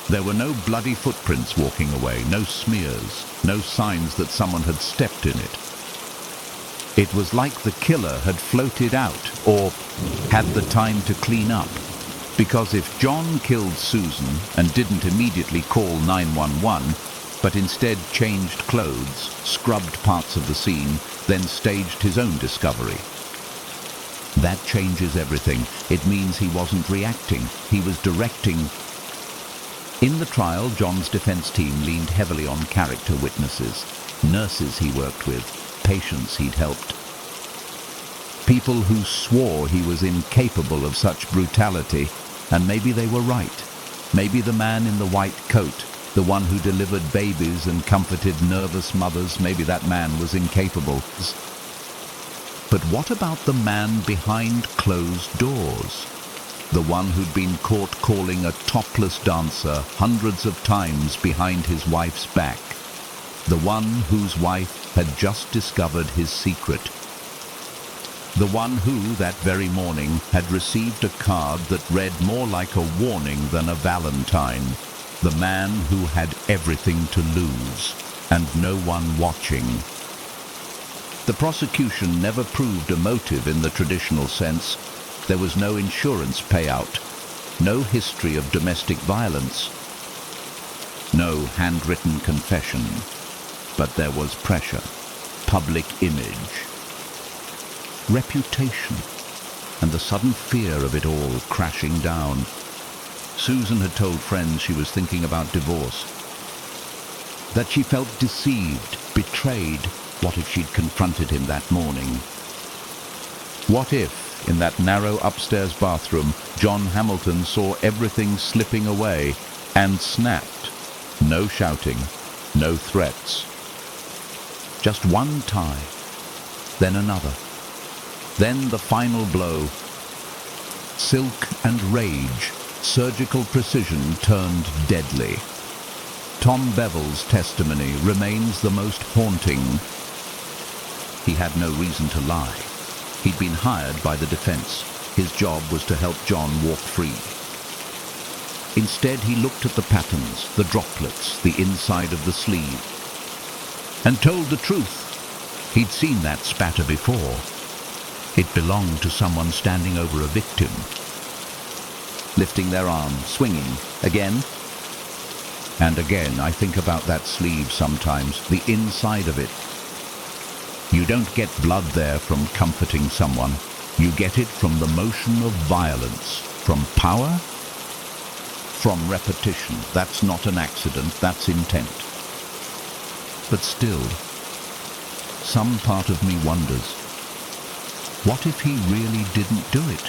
There were no bloody footprints walking away, no smears, no signs that someone had stepped in it. It was like the killer had floated out or had the time to clean up. Because if John killed Susan and didn't immediately call 911, but instead changed clothes, scrubbed parts of the scene, then staged his own discovery, that changes everything. It means he wasn't reacting, he was directing. In the trial, John's defense team leaned heavily on character witnesses, nurses he worked with, patients he'd helped. People who swore he was incapable of such brutality, and maybe they were right. Maybe the man in the white coat, the one who delivered babies and comforted nervous mothers, maybe that man was incapable. But what about the man behind closed doors? The one who'd been caught calling a topless dancer hundreds of times behind his wife's back. The one whose wife had just discovered his secret. The one who, that very morning, had received a card that read more like a warning than a valentine. The man who had everything to lose, and no one watching. The prosecution never proved a motive in the traditional sense. There was no insurance payout, no history of domestic violence, no handwritten confession. But there was pressure, public image, reputation, and the sudden fear of it all crashing down. Susan had told friends she was thinking about divorce, that she felt deceived, betrayed. What if she'd confronted him that morning? What if, in that narrow upstairs bathroom, John Hamilton saw everything slipping away and snapped? No shouting, no threats. Just one tie, then another, then the final blow. Silk and rage, surgical precision turned deadly. Tom Bevel's testimony remains the most haunting. He had no reason to lie. He'd been hired by the defense. His job was to help John walk free. Instead, he looked at the patterns, the droplets, the inside of the sleeve, and told the truth. He'd seen that spatter before. It belonged to someone standing over a victim. Lifting their arm, swinging, again and again. I think about that sleeve sometimes, the inside of it. You don't get blood there from comforting someone. You get it from the motion of violence, from power, from repetition. That's not an accident, that's intent. But still, some part of me wonders, what if he really didn't do it?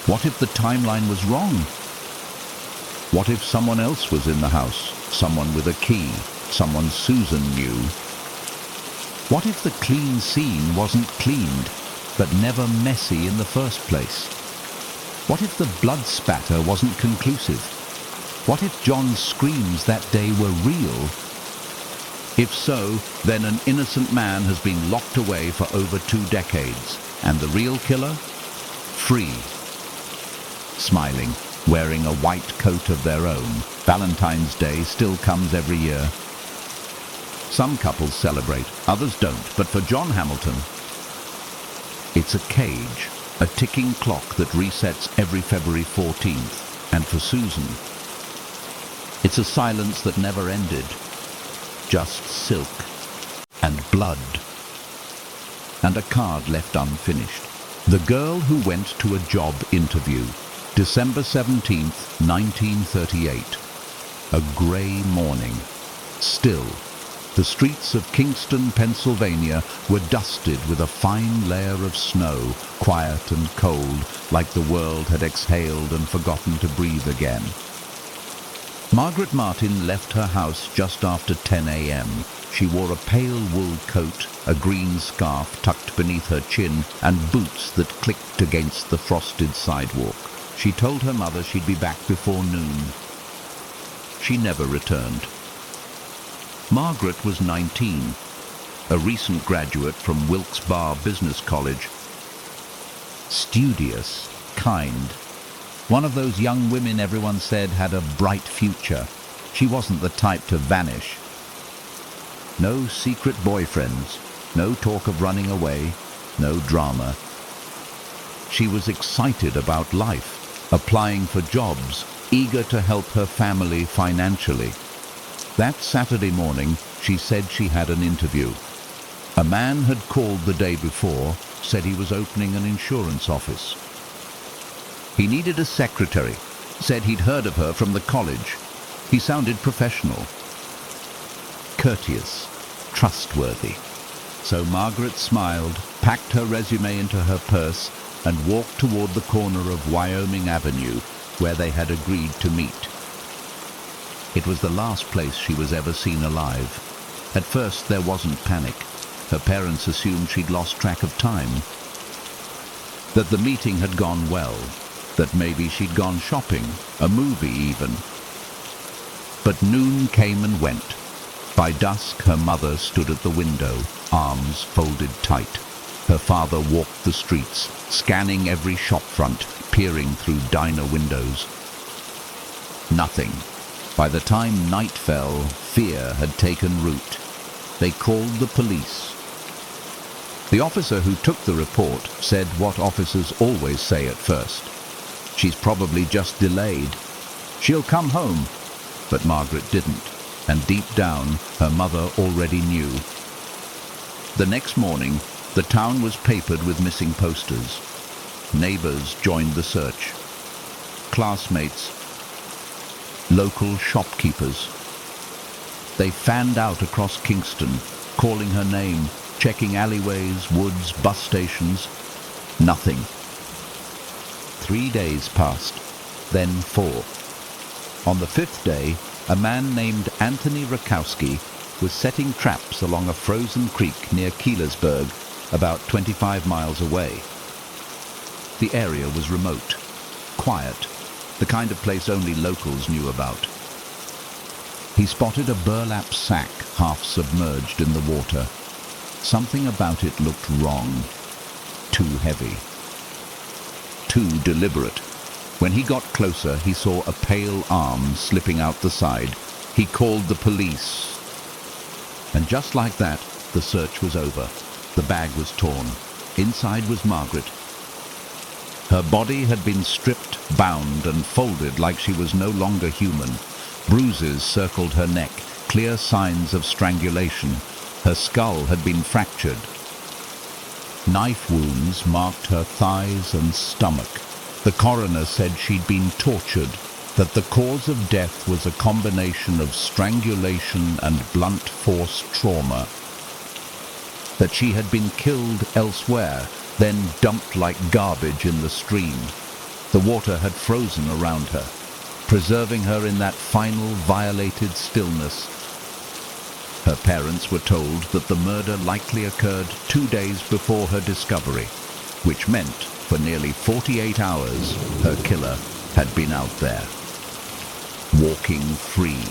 What if the timeline was wrong? What if someone else was in the house, someone with a key, someone Susan knew? What if the clean scene wasn't cleaned, but never messy in the first place? What if the blood spatter wasn't conclusive? What if John's screams that day were real? If so, then an innocent man has been locked away for over 2 decades, and the real killer? Free. Smiling, wearing a white coat of their own. Valentine's Day still comes every year. Some couples celebrate, others don't, but for John Hamilton, it's a cage, a ticking clock that resets every February 14th. And for Susan, it's a silence that never ended, just silk and blood, and a card left unfinished. The girl who went to a job interview, December 17th, 1938. A grey morning. Still, the streets of Kingston, Pennsylvania were dusted with a fine layer of snow, quiet and cold, like the world had exhaled and forgotten to breathe again. Margaret Martin left her house just after 10 a.m. She wore a pale wool coat, a green scarf tucked beneath her chin, and boots that clicked against the frosted sidewalk. She told her mother she'd be back before noon. She never returned. Margaret was 19, a recent graduate from Wilkes-Barre Business College. Studious, kind. One of those young women everyone said had a bright future. She wasn't the type to vanish. No secret boyfriends, no talk of running away, no drama. She was excited about life, applying for jobs, eager to help her family financially. That Saturday morning, she said she had an interview. A man had called the day before, said he was opening an insurance office. He needed a secretary, said he'd heard of her from the college. He sounded professional, courteous, trustworthy. So Margaret smiled, packed her resume into her purse, and walked toward the corner of Wyoming Avenue, where they had agreed to meet. It was the last place she was ever seen alive. At first there wasn't panic. Her parents assumed she'd lost track of time, that the meeting had gone well, that maybe she'd gone shopping, a movie even. But noon came and went. By dusk, her mother stood at the window, arms folded tight. Her father walked the streets, scanning every shopfront, peering through diner windows. Nothing. By the time night fell, fear had taken root. They called the police. The officer who took the report said what officers always say at first. She's probably just delayed. She'll come home. But Margaret didn't, and deep down, her mother already knew. The next morning, the town was papered with missing posters. Neighbors joined the search. Classmates, local shopkeepers. They fanned out across Kingston, calling her name, checking alleyways, woods, bus stations. Nothing. 3 days passed, then 4. On the 5th day, a man named Anthony Rakowski was setting traps along a frozen creek near Keelersburg, about 25 miles away. The area was remote, quiet, the kind of place only locals knew about. He spotted a burlap sack half submerged in the water. Something about it looked wrong. Too heavy. Too deliberate. When he got closer, he saw a pale arm slipping out the side. He called the police. And just like that, the search was over. The bag was torn. Inside was Margaret. Her body had been stripped, bound, and folded like she was no longer human. Bruises circled her neck, clear signs of strangulation. Her skull had been fractured. Knife wounds marked her thighs and stomach. The coroner said she'd been tortured, that the cause of death was a combination of strangulation and blunt force trauma, that she had been killed elsewhere, then dumped like garbage in the stream. The water had frozen around her, preserving her in that final violated stillness. Her parents were told that the murder likely occurred 2 days before her discovery, which meant for nearly 48 hours her killer had been out there, walking free,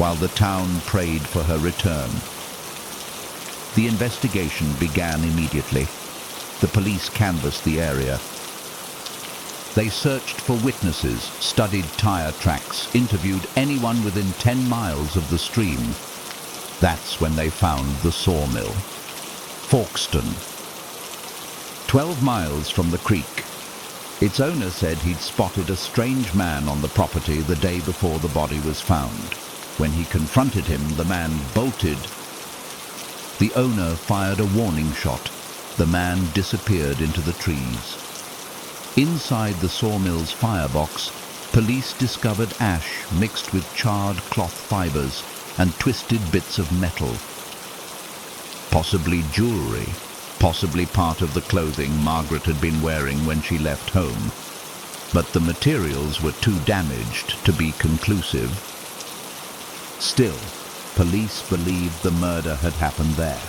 while the town prayed for her return. The investigation began immediately. The police canvassed the area. They searched for witnesses, studied tire tracks, interviewed anyone within 10 miles of the stream. That's when they found the sawmill. Forkston, 12 miles from the creek. Its owner said he'd spotted a strange man on the property the day before the body was found. When he confronted him, the man bolted. The owner fired a warning shot. The man disappeared into the trees. Inside the sawmill's firebox, police discovered ash mixed with charred cloth fibers and twisted bits of metal. Possibly jewelry, possibly part of the clothing Margaret had been wearing when she left home. but the materials were too damaged to be conclusive. Still, police believed the murder had happened there,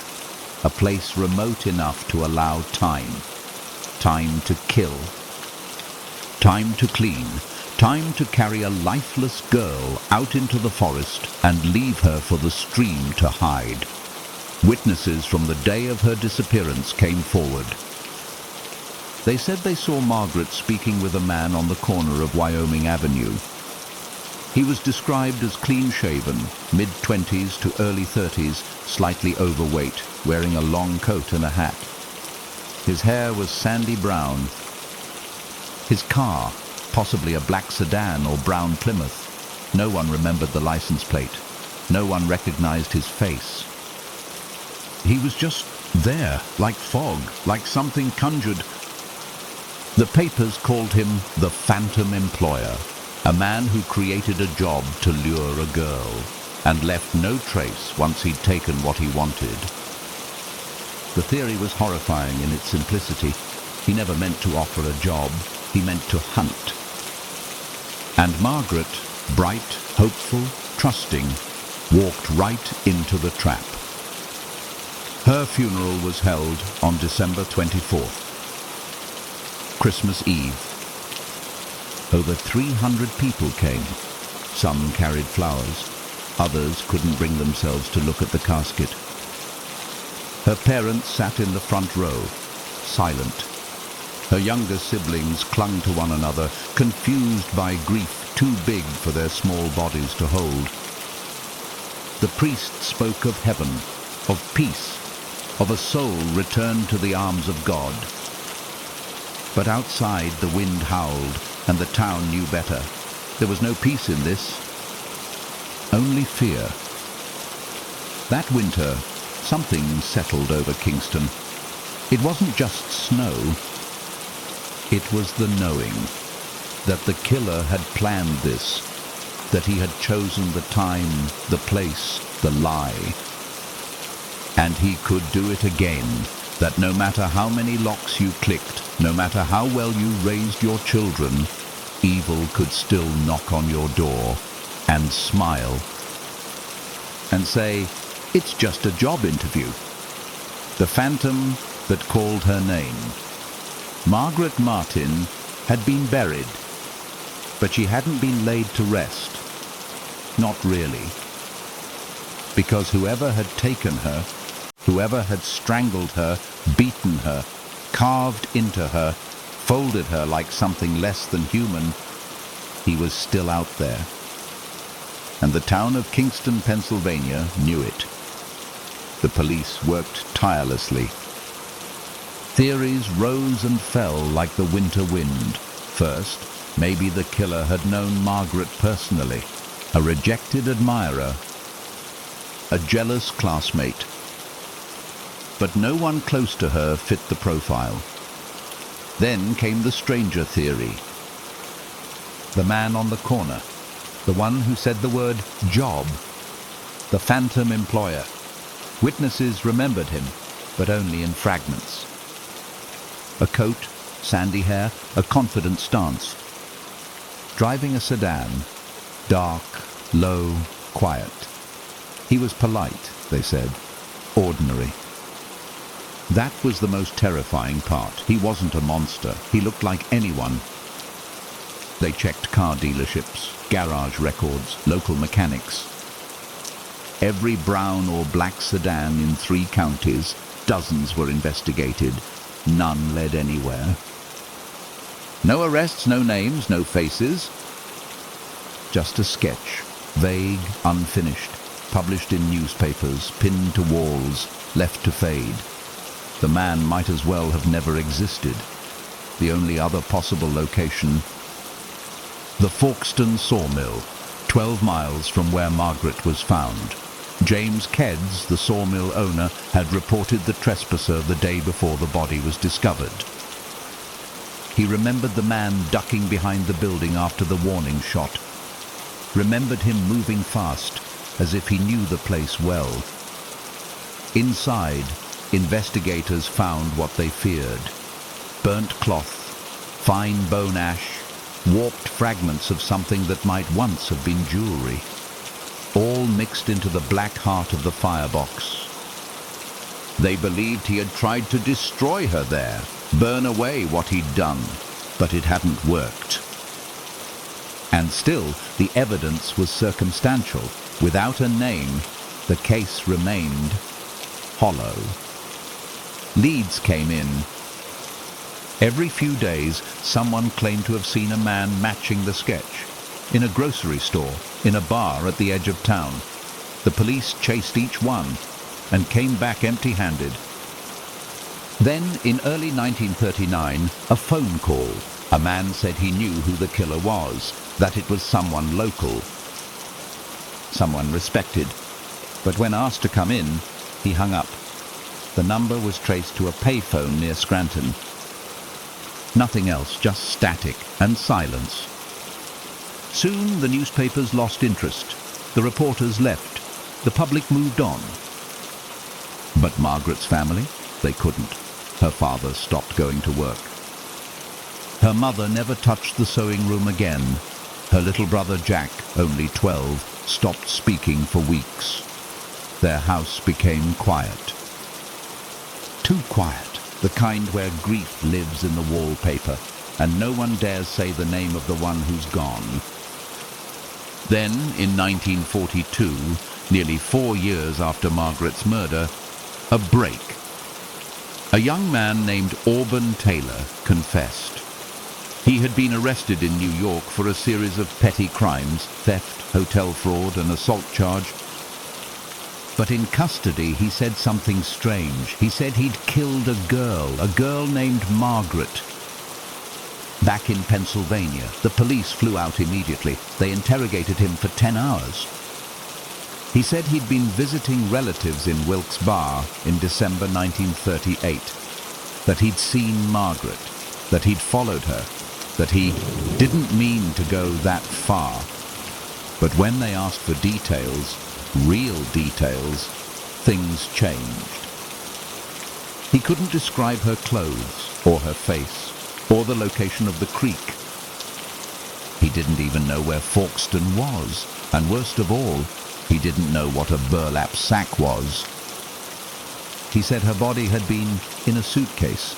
a place remote enough to allow time. Time to kill, time to clean, time to carry a lifeless girl out into the forest and leave her for the stream to hide. Witnesses from the day of her disappearance came forward. They said they saw Margaret speaking with a man on the corner of Wyoming Avenue. He was described as clean-shaven, mid-20s to early 30s, slightly overweight, wearing a long coat and a hat. His hair was sandy brown. His car, possibly a black sedan or brown Plymouth. No one remembered the license plate. No one recognized his face. He was just there, like fog, like something conjured. The papers called him the Phantom Employer, a man who created a job to lure a girl and left no trace once he'd taken what he wanted. The theory was horrifying in its simplicity. He never meant to offer a job, he meant to hunt. And Margaret, bright, hopeful, trusting, walked right into the trap. Her funeral was held on December 24th, Christmas Eve. Over 300 people came. Some carried flowers. Others couldn't bring themselves to look at the casket. Her parents sat in the front row, silent. Her younger siblings clung to one another, confused by grief too big for their small bodies to hold. The priest spoke of heaven, of peace, of a soul returned to the arms of God. But outside the wind howled, and the town knew better. There was no peace in this, only fear. That winter, something settled over Kingston. It wasn't just snow. It was the knowing that the killer had planned this, that he had chosen the time, the place, the lie. And he could do it again, that no matter how many locks you clicked, no matter how well you raised your children, evil could still knock on your door and smile and say, "It's just a job interview." The phantom that called her name. Margaret Martin had been buried, but she hadn't been laid to rest. Not really. Because whoever had taken her, whoever had strangled her, beaten her, carved into her, folded her like something less than human, he was still out there. And the town of Kingston, Pennsylvania knew it. The police worked tirelessly. Theories rose and fell like the winter wind. First, maybe the killer had known Margaret personally, a rejected admirer, a jealous classmate. But no one close to her fit the profile. Then came the stranger theory. The man on the corner, the one who said the word job, the phantom employer. Witnesses remembered him, but only in fragments. A coat, sandy hair, a confident stance. Driving a sedan, dark, low, quiet. He was polite, they said, ordinary. That was the most terrifying part. He wasn't a monster. He looked like anyone. They checked car dealerships, garage records, local mechanics. Every brown or black sedan in 3 counties, dozens were investigated. None led anywhere. No arrests, no names, no faces. Just a sketch, vague, unfinished, published in newspapers, pinned to walls, left to fade. The man might as well have never existed. The only other possible location, the Forkston sawmill, 12 miles from where Margaret was found. James Kedds, the sawmill owner, had reported the trespasser the day before the body was discovered. He remembered the man ducking behind the building after the warning shot. Remembered him moving fast, as if he knew the place well. Inside, investigators found what they feared. Burnt cloth, fine bone ash, warped fragments of something that might once have been jewelry, all mixed into the black heart of the firebox. They believed he had tried to destroy her there, burn away what he'd done, but it hadn't worked. And still, the evidence was circumstantial. Without a name, the case remained hollow. Leads came in. Every few days, someone claimed to have seen a man matching the sketch. In a grocery store, in a bar at the edge of town. The police chased each one and came back empty-handed. Then, in early 1939, a phone call. A man said he knew who the killer was, that it was someone local, someone respected. But when asked to come in, he hung up. The number was traced to a payphone near Scranton. Nothing else, just static and silence. Soon the newspapers lost interest. The reporters left. The public moved on. But Margaret's family? They couldn't. Her father stopped going to work. Her mother never touched the sewing room again. Her little brother Jack, only 12, stopped speaking for weeks. Their house became quiet. Too quiet, the kind where grief lives in the wallpaper, and no one dares say the name of the one who's gone. Then, in 1942, nearly 4 years after Margaret's murder, a break. A young man named Auburn Taylor confessed. He had been arrested in New York for a series of petty crimes, theft, hotel fraud, and assault charge. But in custody, he said something strange. He said he'd killed a girl named Margaret. Back in Pennsylvania, the police flew out immediately. They interrogated him for 10 hours. He said he'd been visiting relatives in Wilkes Barre in December 1938, that he'd seen Margaret, that he'd followed her, that he didn't mean to go that far. But when they asked for details, real details, things changed. He couldn't describe her clothes, or her face, or the location of the creek. He didn't even know where Forkston was, and worst of all, he didn't know what a burlap sack was. He said her body had been in a suitcase.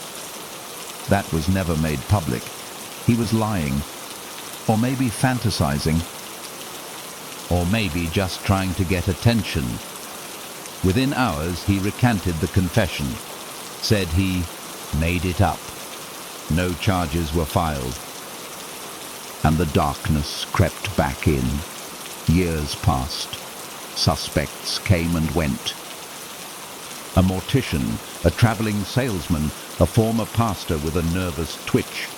That was never made public. He was lying, or maybe fantasizing, or maybe just trying to get attention. Within hours, he recanted the confession, said he made it up. No charges were filed. And the darkness crept back in. Years passed. Suspects came and went. A mortician, a traveling salesman, a former pastor with a nervous twitch.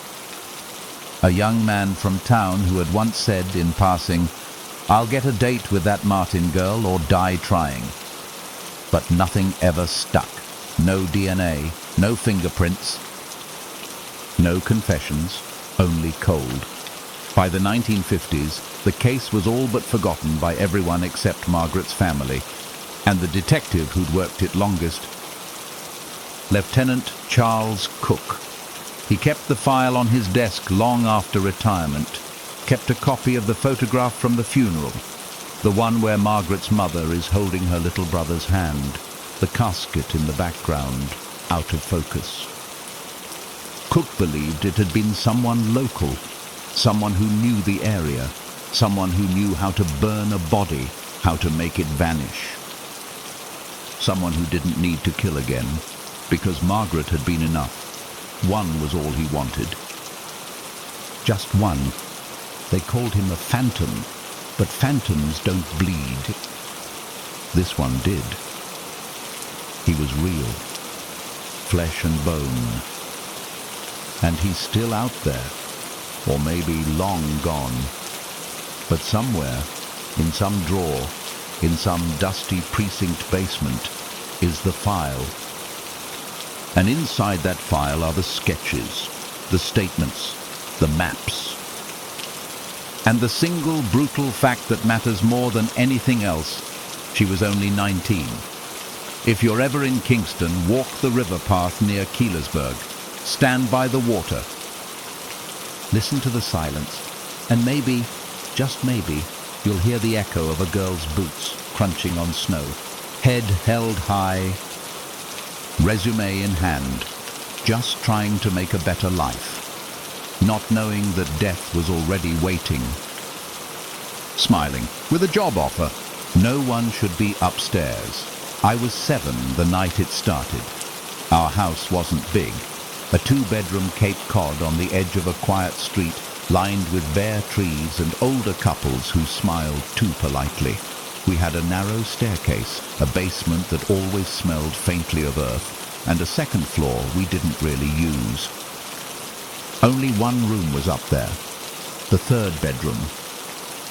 A young man from town who had once said in passing, "I'll get a date with that Martin girl or die trying." But nothing ever stuck. No DNA, no fingerprints, no confessions, only cold. By the 1950s, the case was all but forgotten by everyone except Margaret's family, and the detective who'd worked it longest, Lieutenant Charles Cook. He kept the file on his desk long after retirement, kept a copy of the photograph from the funeral, the one where Margaret's mother is holding her little brother's hand, the casket in the background, out of focus. Cook believed it had been someone local, someone who knew the area, someone who knew how to burn a body, how to make it vanish. Someone who didn't need to kill again, because Margaret had been enough. One was all he wanted. Just one. They called him a phantom, but phantoms don't bleed. This one did. He was real, flesh and bone. And he's still out there, or maybe long gone. But somewhere, in some drawer, in some dusty precinct basement, is the file. And inside that file are the sketches, the statements, the maps. And the single brutal fact that matters more than anything else, she was only 19. If you're ever in Kingston, walk the river path near Keelersburg. Stand by the water. Listen to the silence, and maybe, just maybe, you'll hear the echo of a girl's boots crunching on snow, head held high, resume in hand, just trying to make a better life, not knowing that death was already waiting. Smiling, with a job offer. No one should be upstairs. I was 7 the night it started. Our house wasn't big. A 2-bedroom Cape Cod on the edge of a quiet street, lined with bare trees and older couples who smiled too politely. We had a narrow staircase, a basement that always smelled faintly of earth, and a second floor we didn't really use. Only one room was up there, the 3rd bedroom,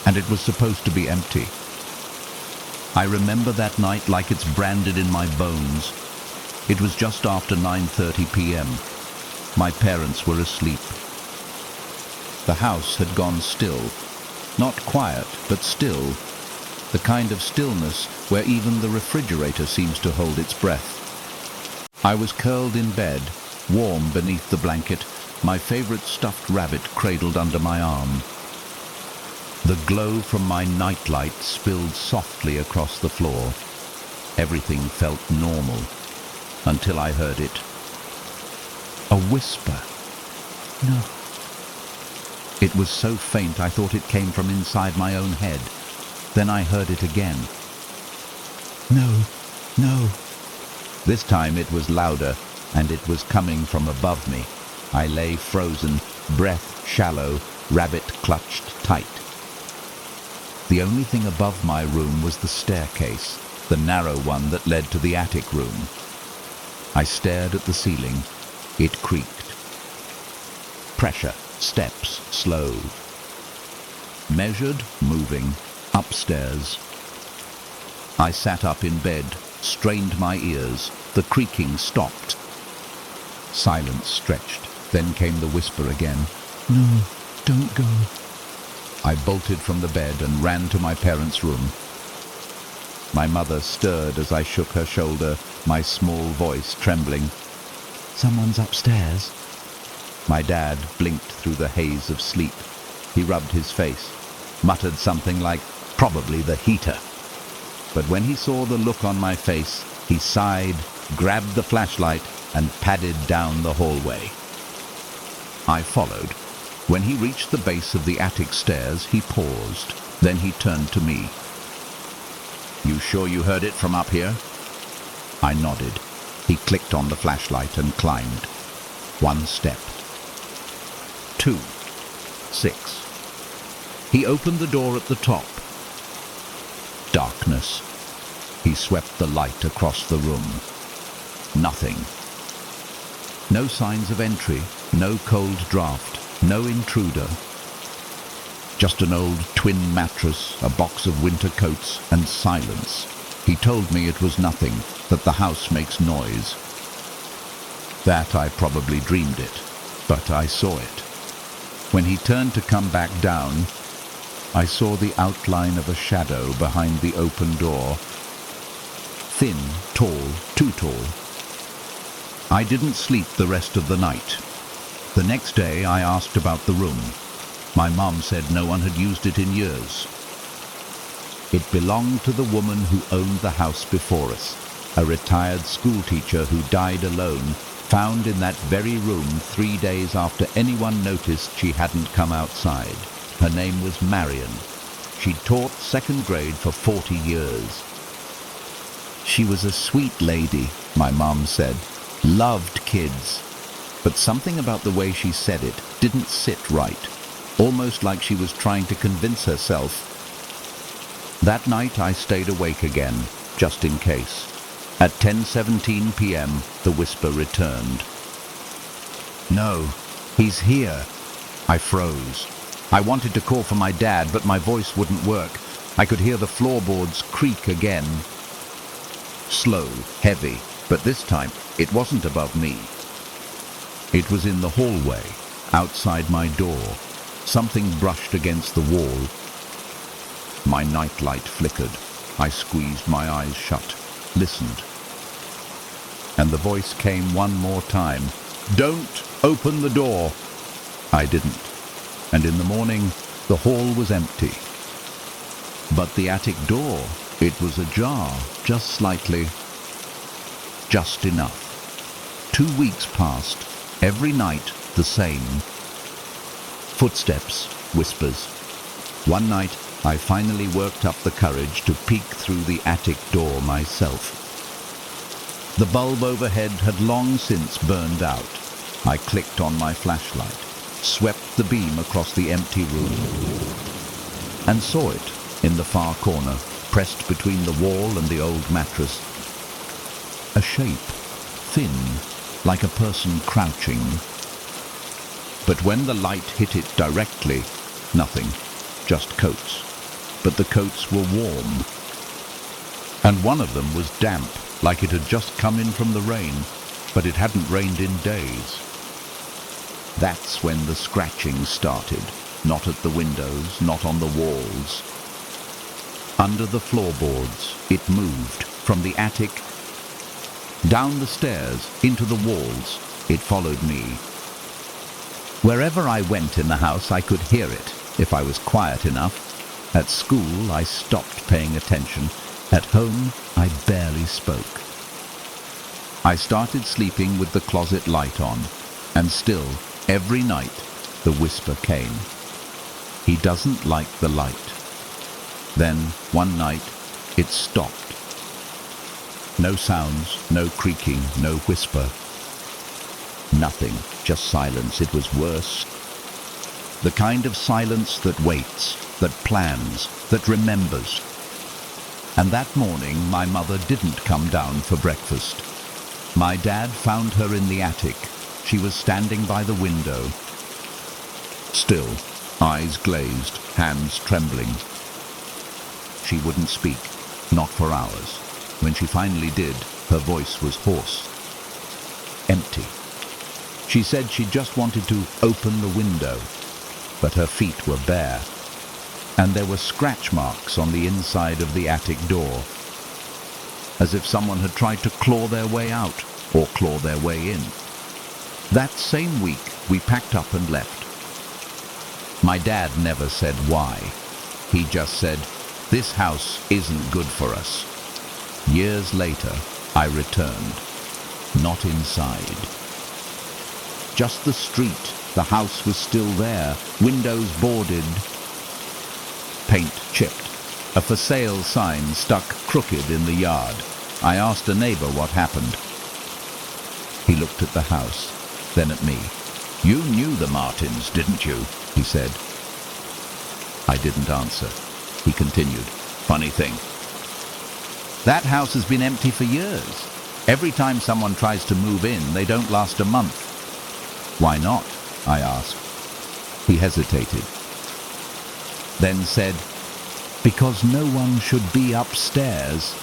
and it was supposed to be empty. I remember that night like it's branded in my bones. It was just after 9:30 p.m. My parents were asleep. The house had gone still. Not quiet, but still. The kind of stillness where even the refrigerator seems to hold its breath. I was curled in bed, warm beneath the blanket, my favorite stuffed rabbit cradled under my arm. The glow from my nightlight spilled softly across the floor. Everything felt normal, until I heard it. A whisper. No. It was so faint I thought it came from inside my own head. Then I heard it again. No, no. This time it was louder, and it was coming from above me. I lay frozen, breath shallow, rabbit clutched tight. The only thing above my room was the staircase, the narrow one that led to the attic room. I stared at the ceiling. It creaked. Pressure, steps, slow. Measured, moving, upstairs. I sat up in bed, strained my ears. The creaking stopped. Silence stretched. Then came the whisper again. No, don't go. I bolted from the bed and ran to my parents' room. My mother stirred as I shook her shoulder, my small voice trembling. Someone's upstairs. My dad blinked through the haze of sleep. He rubbed his face, muttered something like, probably the heater. But when he saw the look on my face, he sighed, grabbed the flashlight, and padded down the hallway. I followed. When he reached the base of the attic stairs, he paused. Then he turned to me. You sure you heard it from up here? I nodded. He clicked on the flashlight and climbed. 1 step. 2. 6. He opened the door at the top. Darkness. He swept the light across the room. Nothing. No signs of entry, no cold draft, no intruder. Just an old twin mattress, a box of winter coats, and silence. He told me it was nothing, that the house makes noise. That I probably dreamed it, but I saw it. When he turned to come back down, I saw the outline of a shadow behind the open door. Thin, tall, too tall. I didn't sleep the rest of the night. The next day I asked about the room. My mom said no one had used it in years. It belonged to the woman who owned the house before us, a retired schoolteacher who died alone, found in that very room 3 days after anyone noticed she hadn't come outside. Her name was Marion. She'd taught 2nd grade for 40 years. She was a sweet lady, my mom said. Loved kids. But something about the way she said it didn't sit right. Almost like she was trying to convince herself. That night I stayed awake again, just in case. At 10:17 p.m., the whisper returned. No, he's here. I froze. I wanted to call for my dad, but my voice wouldn't work. I could hear the floorboards creak again. Slow, heavy, but this time it wasn't above me. It was in the hallway, outside my door. Something brushed against the wall. My nightlight flickered. I squeezed my eyes shut, listened. And the voice came one more time. Don't open the door. I didn't. and in the morning, the hall was empty. But the attic door, it was ajar, just slightly, just enough. 2 weeks passed, every night the same. Footsteps, whispers. One night, I finally worked up the courage to peek through the attic door myself. The bulb overhead had long since burned out. I clicked on my flashlight, swept the beam across the empty room, and saw it in the far corner, pressed between the wall and the old mattress. A shape, thin, like a person crouching. But when the light hit it directly, nothing, just coats. But the coats were warm. And one of them was damp, like it had just come in from the rain, but it hadn't rained in days. That's when the scratching started, not at the windows, not on the walls. Under the floorboards, it moved, from the attic, down the stairs, into the walls. It followed me. Wherever I went in the house, I could hear it, if I was quiet enough. At school, I stopped paying attention. At home, I barely spoke. I started sleeping with the closet light on, and still, every night, the whisper came. He doesn't like the light. Then, one night, it stopped. No sounds, no creaking, no whisper. Nothing, just silence. It was worse. The kind of silence that waits, that plans, that remembers. And that morning, my mother didn't come down for breakfast. My dad found her in the attic. She was standing by the window. Still, eyes glazed, hands trembling. She wouldn't speak, not for hours. When she finally did, her voice was hoarse. Empty. She said she just wanted to open the window, but her feet were bare, and there were scratch marks on the inside of the attic door, as if someone had tried to claw their way out or claw their way in. That same week, we packed up and left. My dad never said why. He just said, "This house isn't good for us." Years later, I returned. Not inside. Just the street. The house was still there, windows boarded, paint chipped. A for sale sign stuck crooked in the yard. I asked a neighbor what happened. He looked at the house, then at me. "You knew the Martins, didn't you?" he said. I didn't answer. He continued, "Funny thing. That house has been empty for years. Every time someone tries to move in, they don't last a month." "Why not?" I asked. He hesitated, then said, "Because no one should be upstairs.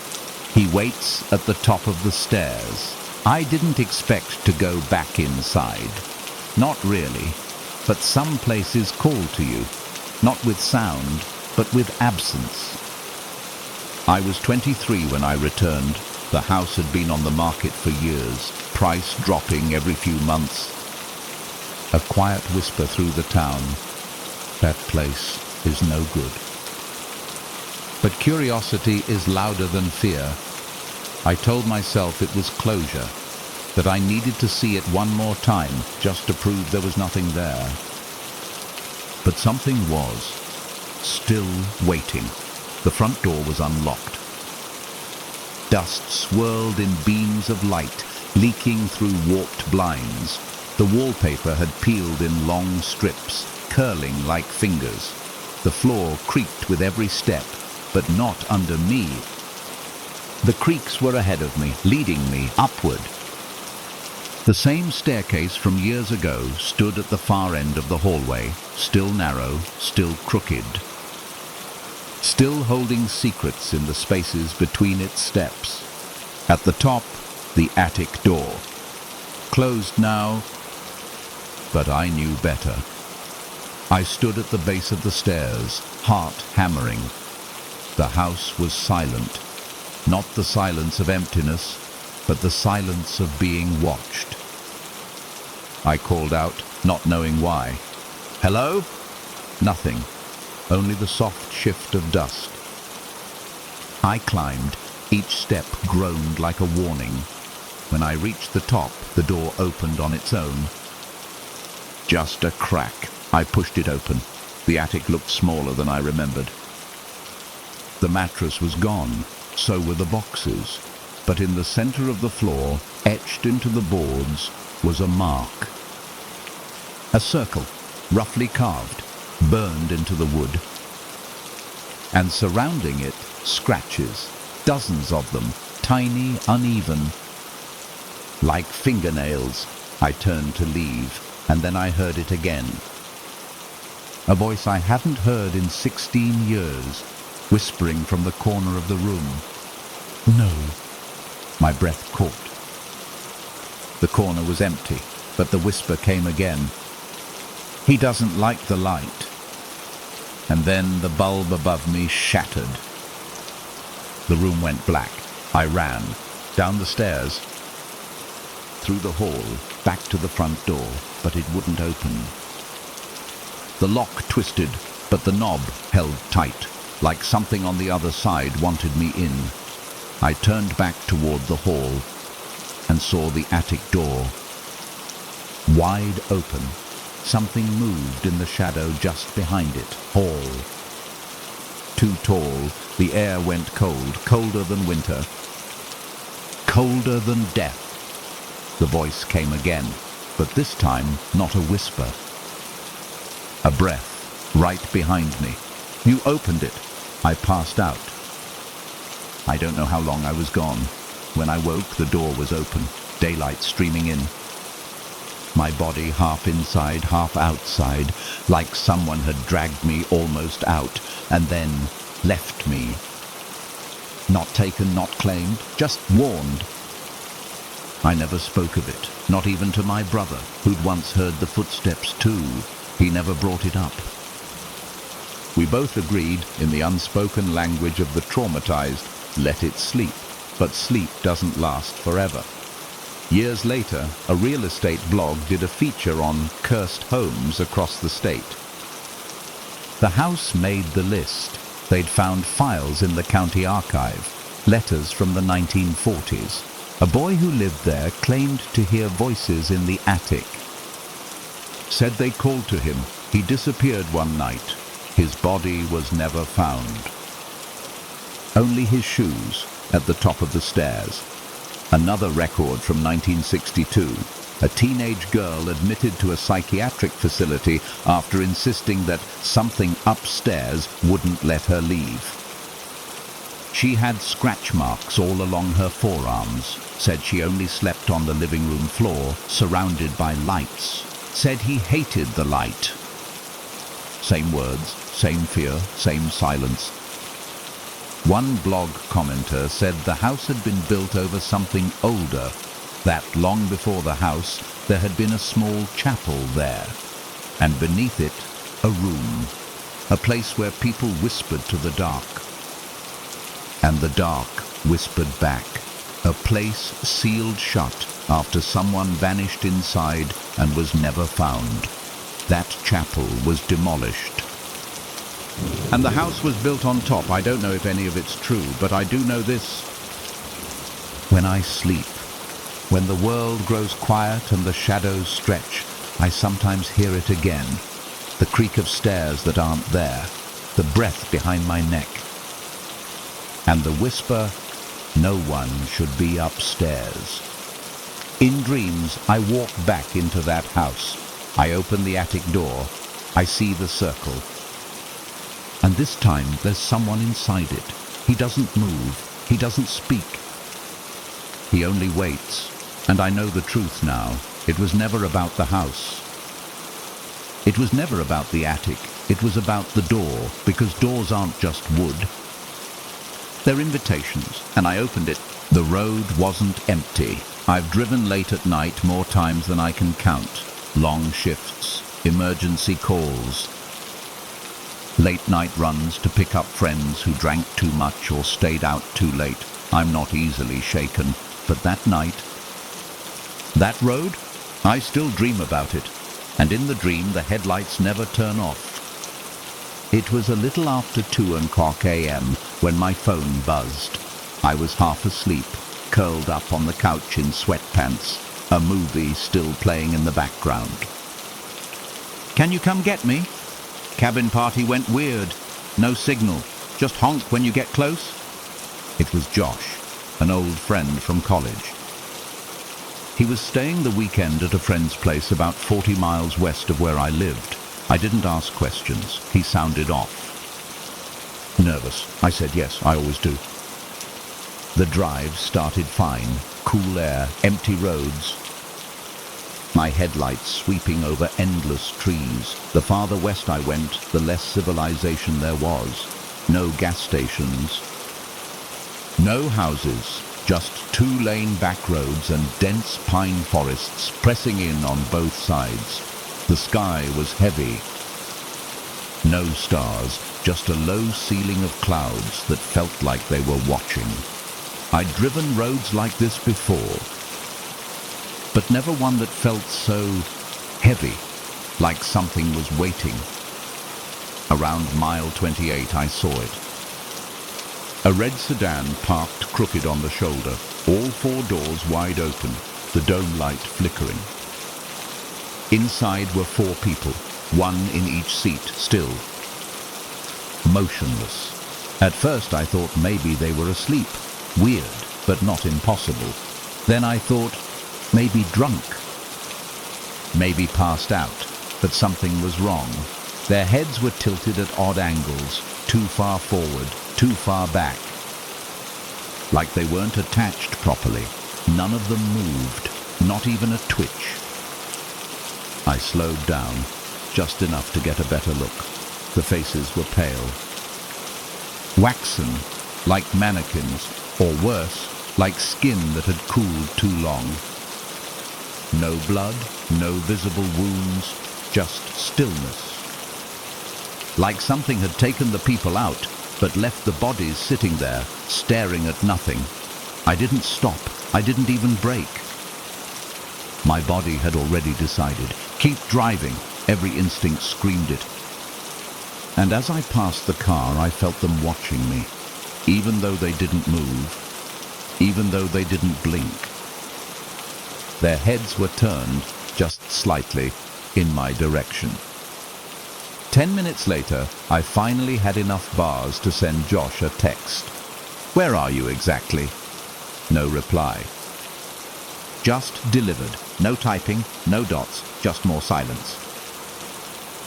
He waits at the top of the stairs." I didn't expect to go back inside. Not really, but some places call to you, not with sound, but with absence. I was 23 when I returned. The house had been on the market for years, price dropping every few months. A quiet whisper through the town, "That place is no good." But curiosity is louder than fear. I told myself it was closure, that I needed to see it one more time just to prove there was nothing there. But something was, still waiting. The front door was unlocked. Dust swirled in beams of light, leaking through warped blinds. The wallpaper had peeled in long strips, curling like fingers. The floor creaked with every step, but not under me. The creaks were ahead of me, leading me upward. The same staircase from years ago stood at the far end of the hallway, still narrow, still crooked, still holding secrets in the spaces between its steps. At the top, the attic door. Closed now, but I knew better. I stood at the base of the stairs, heart hammering. The house was silent. Not the silence of emptiness, but the silence of being watched. I called out, not knowing why. "Hello?" Nothing, only the soft shift of dust. I climbed. Each step groaned like a warning. When I reached the top, the door opened on its own. Just a crack. I pushed it open. The attic looked smaller than I remembered. The mattress was gone, so were the boxes. But in the center of the floor, etched into the boards, was a mark. A circle, roughly carved, burned into the wood. And surrounding it, scratches, dozens of them, tiny, uneven. Like fingernails. I turned to leave, and then I heard it again. A voice I hadn't heard in 16 years, whispering from the corner of the room. No. My breath caught. The corner was empty, but the whisper came again. He doesn't like the light. And then the bulb above me shattered. The room went black. I ran, down the stairs, through the hall, back to the front door, but it wouldn't open. The lock twisted, but the knob held tight, like something on the other side wanted me in. I turned back toward the hall and saw the attic door. Wide open, something moved in the shadow just behind it. Tall. Too tall, the air went cold, colder than winter. Colder than death. The voice came again, but this time not a whisper. A breath, right behind me. You opened it. I passed out. I don't know how long I was gone. When I woke, the door was open, daylight streaming in. My body half inside, half outside, like someone had dragged me almost out, and then left me. Not taken, not claimed, just warned. I never spoke of it, not even to my brother, who'd once heard the footsteps too. He never brought it up. We both agreed, in the unspoken language of the traumatized, let it sleep. But sleep doesn't last forever. Years later, a real estate blog did a feature on cursed homes across the state. The house made the list. They'd found files in the county archive, letters from the 1940s. A boy who lived there claimed to hear voices in the attic. Said they called to him. He disappeared one night. His body was never found. Only his shoes at the top of the stairs. Another record from 1962. A teenage girl admitted to a psychiatric facility after insisting that something upstairs wouldn't let her leave. She had scratch marks all along her forearms. Said she only slept on the living room floor, surrounded by lights. Said he hated the light. Same words, same fear, same silence. One blog commenter said the house had been built over something older, that long before the house there had been a small chapel there, and beneath it a room, a place where people whispered to the dark. And the dark whispered back, a place sealed shut after someone vanished inside and was never found. That chapel was demolished. And the house was built on top. I don't know if any of it's true, but I do know this. When I sleep, when the world grows quiet and the shadows stretch, I sometimes hear it again. The creak of stairs that aren't there, the breath behind my neck. And the whisper, no one should be upstairs. In dreams, I walk back into that house. I open the attic door. I see the circle. And this time, there's someone inside it. He doesn't move. He doesn't speak. He only waits. And I know the truth now. It was never about the house. It was never about the attic. It was about the door, because doors aren't just wood. They're invitations, and I opened it. The road wasn't empty. I've driven late at night more times than I can count. Long shifts, emergency calls, late night runs to pick up friends who drank too much or stayed out too late. I'm not easily shaken, but that night, that road, I still dream about it. And in the dream, the headlights never turn off. It was a little after 2:00 a.m. when my phone buzzed. I was half asleep, curled up on the couch in sweatpants, a movie still playing in the background. "Can you come get me? Cabin party went weird. No signal. Just honk when you get close." It was Josh, an old friend from college. He was staying the weekend at a friend's place about 40 miles west of where I lived. I didn't ask questions. He sounded off. Nervous. I said yes, I always do. The drive started fine. Cool air, empty roads. My headlights sweeping over endless trees. The farther west I went, the less civilization there was. No gas stations. No houses. Just 2-lane back roads and dense pine forests pressing in on both sides. The sky was heavy. No stars, just a low ceiling of clouds that felt like they were watching. I'd driven roads like this before, but never one that felt so heavy, like something was waiting. Around mile 28 I saw it. A red sedan parked crooked on the shoulder, all 4 doors wide open, the dome light flickering. Inside were 4 people, 1 in each seat, still. Motionless. At first I thought maybe they were asleep. Weird, but not impossible. Then I thought, maybe drunk. Maybe passed out, but something was wrong. Their heads were tilted at odd angles, too far forward, too far back. Like they weren't attached properly. None of them moved, not even a twitch. I slowed down, just enough to get a better look. The faces were pale. Waxen, like mannequins, or worse, like skin that had cooled too long. No blood, no visible wounds, just stillness. Like something had taken the people out, but left the bodies sitting there, staring at nothing. I didn't stop. I didn't even brake. My body had already decided. Keep driving. Every instinct screamed it. And as I passed the car, I felt them watching me, even though they didn't move, even though they didn't blink. Their heads were turned, just slightly, in my direction. 10 minutes later, I finally had enough bars to send Josh a text. "Where are you exactly?" No reply. Just delivered. No typing, no dots, just more silence.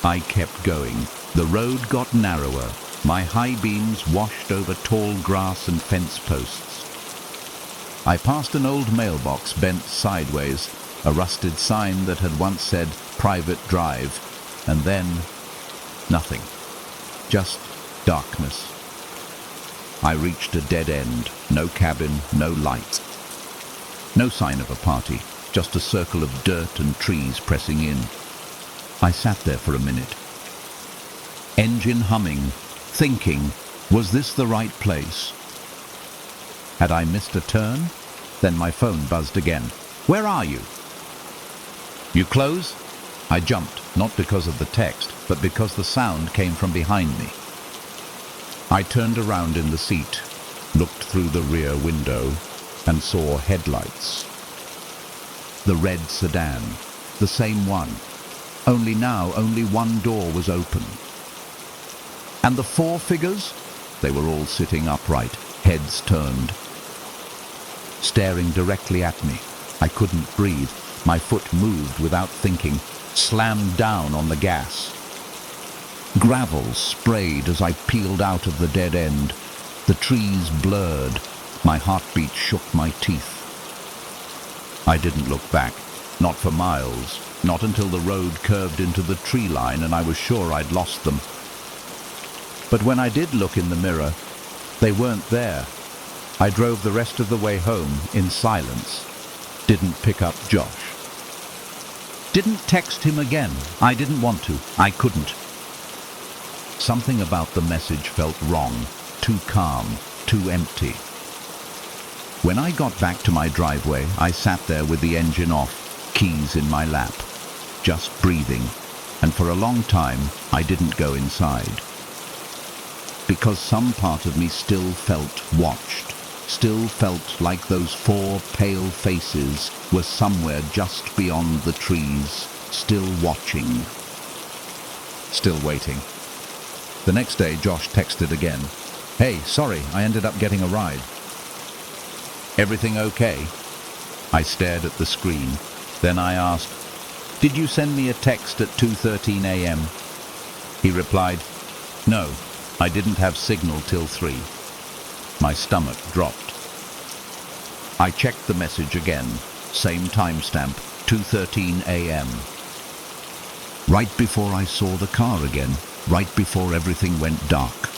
I kept going. The road got narrower. My high beams washed over tall grass and fence posts. I passed an old mailbox bent sideways, a rusted sign that had once said "Private Drive," and then nothing. Just darkness. I reached a dead end. No cabin, no light. No sign of a party, just a circle of dirt and trees pressing in. I sat there for a minute. Engine humming, thinking, was this the right place? Had I missed a turn? Then my phone buzzed again. "Where are you?" "You close?" I jumped, not because of the text, but because the sound came from behind me. I turned around in the seat, looked through the rear window, and saw headlights. The red sedan, the same one. Only now only one door was open. And the 4 figures? They were all sitting upright, heads turned, staring directly at me. I couldn't breathe. My foot moved without thinking, slammed down on the gas. Gravel sprayed as I peeled out of the dead end. The trees blurred. My heartbeat shook my teeth. I didn't look back, not for miles, not until the road curved into the tree line and I was sure I'd lost them. But when I did look in the mirror, they weren't there. I drove the rest of the way home in silence. Didn't pick up Josh. Didn't text him again. I didn't want to. I couldn't. Something about the message felt wrong, too calm, too empty. When I got back to my driveway, I sat there with the engine off, keys in my lap, just breathing, and for a long time I didn't go inside. because some part of me still felt watched, still felt like those four pale faces were somewhere just beyond the trees, still watching, still waiting. The next day, Josh texted again. "Hey, sorry, I ended up getting a ride." "Everything okay?" I stared at the screen. Then I asked, "Did you send me a text at 2:13 a.m.? He replied, "No, I didn't have signal till 3. My stomach dropped. I checked the message again, same timestamp, 2:13 a.m. Right before I saw the car again, right before everything went dark.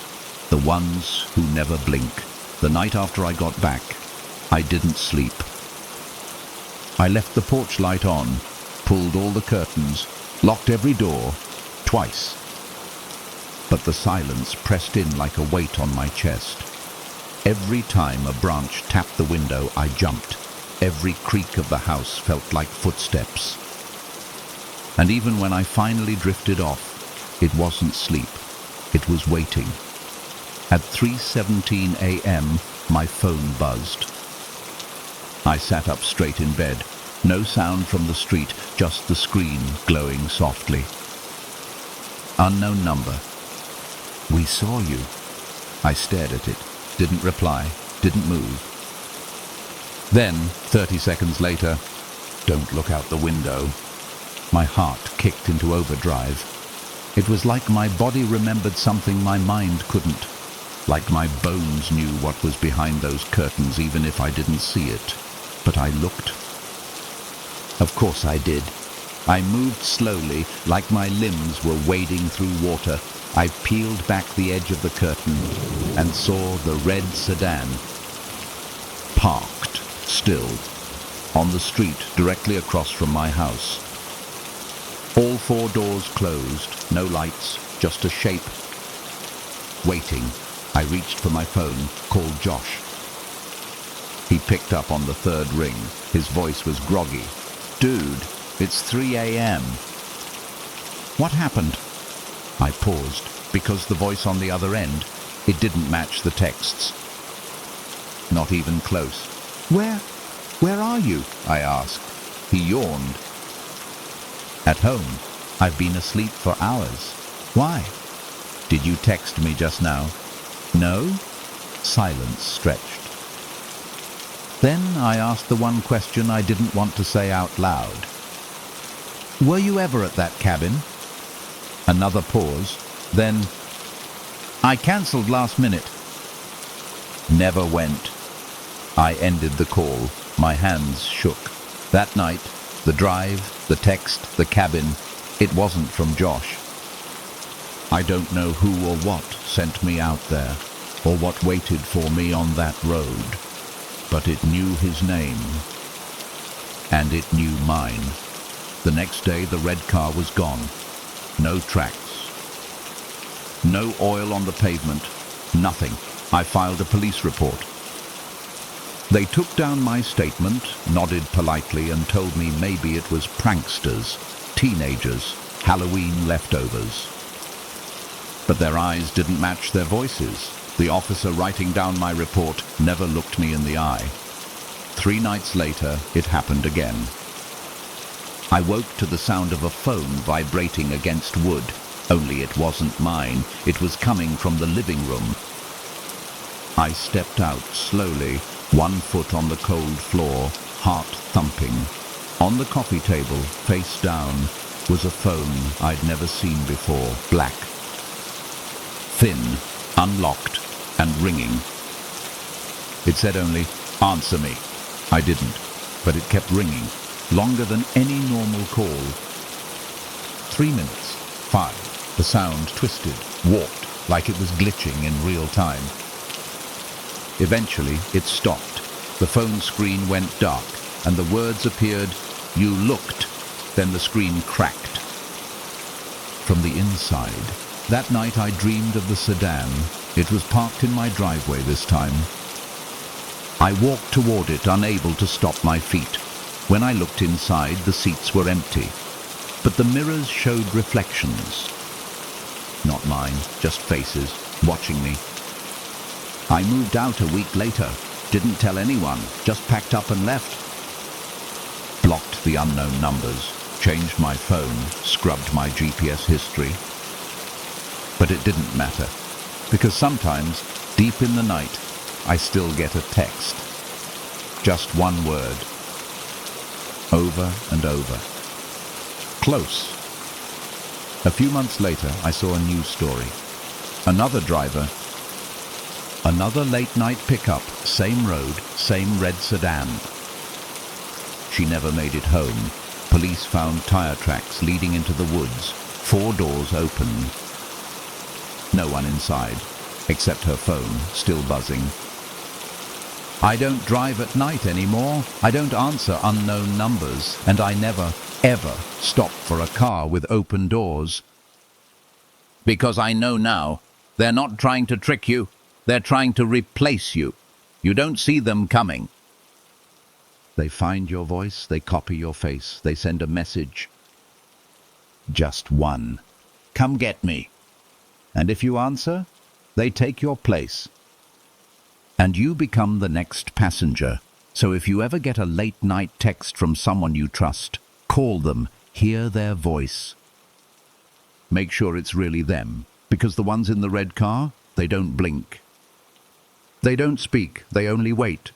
The ones who never blink. The night after I got back, I didn't sleep. I left the porch light on, pulled all the curtains, locked every door, twice. But the silence pressed in like a weight on my chest. Every time a branch tapped the window, I jumped. Every creak of the house felt like footsteps. And even when I finally drifted off, it wasn't sleep. It was waiting. At 3:17 a.m., my phone buzzed. I sat up straight in bed. No sound from the street, just the screen glowing softly. Unknown number. "We saw you." I stared at it, didn't reply, didn't move. Then, 30 seconds later, "Don't look out the window." My heart kicked into overdrive. It was like my body remembered something my mind couldn't. Like my bones knew what was behind those curtains, even if I didn't see it. But I looked. Of course I did. I moved slowly, like my limbs were wading through water. I peeled back the edge of the curtain and saw the red sedan, parked, still, on the street directly across from my house. All 4 doors closed, no lights, just a shape. Waiting. I reached for my phone, called Josh. He picked up on the 3rd ring. His voice was groggy. "Dude, it's 3 a.m. "What happened?" I paused, because the voice on the other end, it didn't match the texts. Not even close. Where are you?" I asked. He yawned. "At home. I've been asleep for hours." "Why?" "Did you text me just now?" "No." Silence stretched. Then I asked the one question I didn't want to say out loud. "Were you ever at that cabin?" Another pause. Then, "I cancelled last minute." Never went. I ended the call. My hands shook. That night, the drive, the text, the cabin, it wasn't from Josh. I don't know who or what sent me out there, or what waited for me on that road, but it knew his name, and it knew mine. The next day, the red car was gone. No tracks. No oil on the pavement. Nothing. I filed a police report. They took down my statement, nodded politely, and told me maybe it was pranksters, teenagers, Halloween leftovers. But their eyes didn't match their voices. The officer writing down my report never looked me in the eye. 3 nights later, it happened again. I woke to the sound of a phone vibrating against wood, only it wasn't mine. It was coming from the living room. I stepped out slowly, 1 foot on the cold floor, heart thumping. On the coffee table, face down, was a phone I'd never seen before, black. Thin, unlocked, and ringing. It said only, "Answer me." I didn't, but it kept ringing, longer than any normal call. 3 minutes, 5. The sound twisted, warped, like it was glitching in real time. Eventually, it stopped. The phone screen went dark, and the words appeared, "You looked." Then the screen cracked. From the inside. That night I dreamed of the sedan. It was parked in my driveway this time. I walked toward it, unable to stop my feet. When I looked inside, the seats were empty. But the mirrors showed reflections. Not mine, just faces. watching me. I moved out a week later, didn't tell anyone, just packed up and left. Blocked the unknown numbers, changed my phone, scrubbed my GPS history. But it didn't matter, because sometimes, deep in the night, I still get a text. Just one word. Over and over. Close. A few months later, I saw a news story. Another driver, another late-night pickup, same road, same red sedan. She never made it home. Police found tire tracks leading into the woods, 4 doors open. No one inside, except her phone, still buzzing. I don't drive at night anymore. I don't answer unknown numbers, and I never, ever stop for a car with open doors. Because I know now, they're not trying to trick you. They're trying to replace you. You don't see them coming. They find your voice, they copy your face, they send a message. Just one. Come get me. And if you answer, they take your place. And you become the next passenger. So if you ever get a late-night text from someone you trust, call them, hear their voice. Make sure it's really them, because the ones in the red car, they don't blink. They don't speak, they only wait.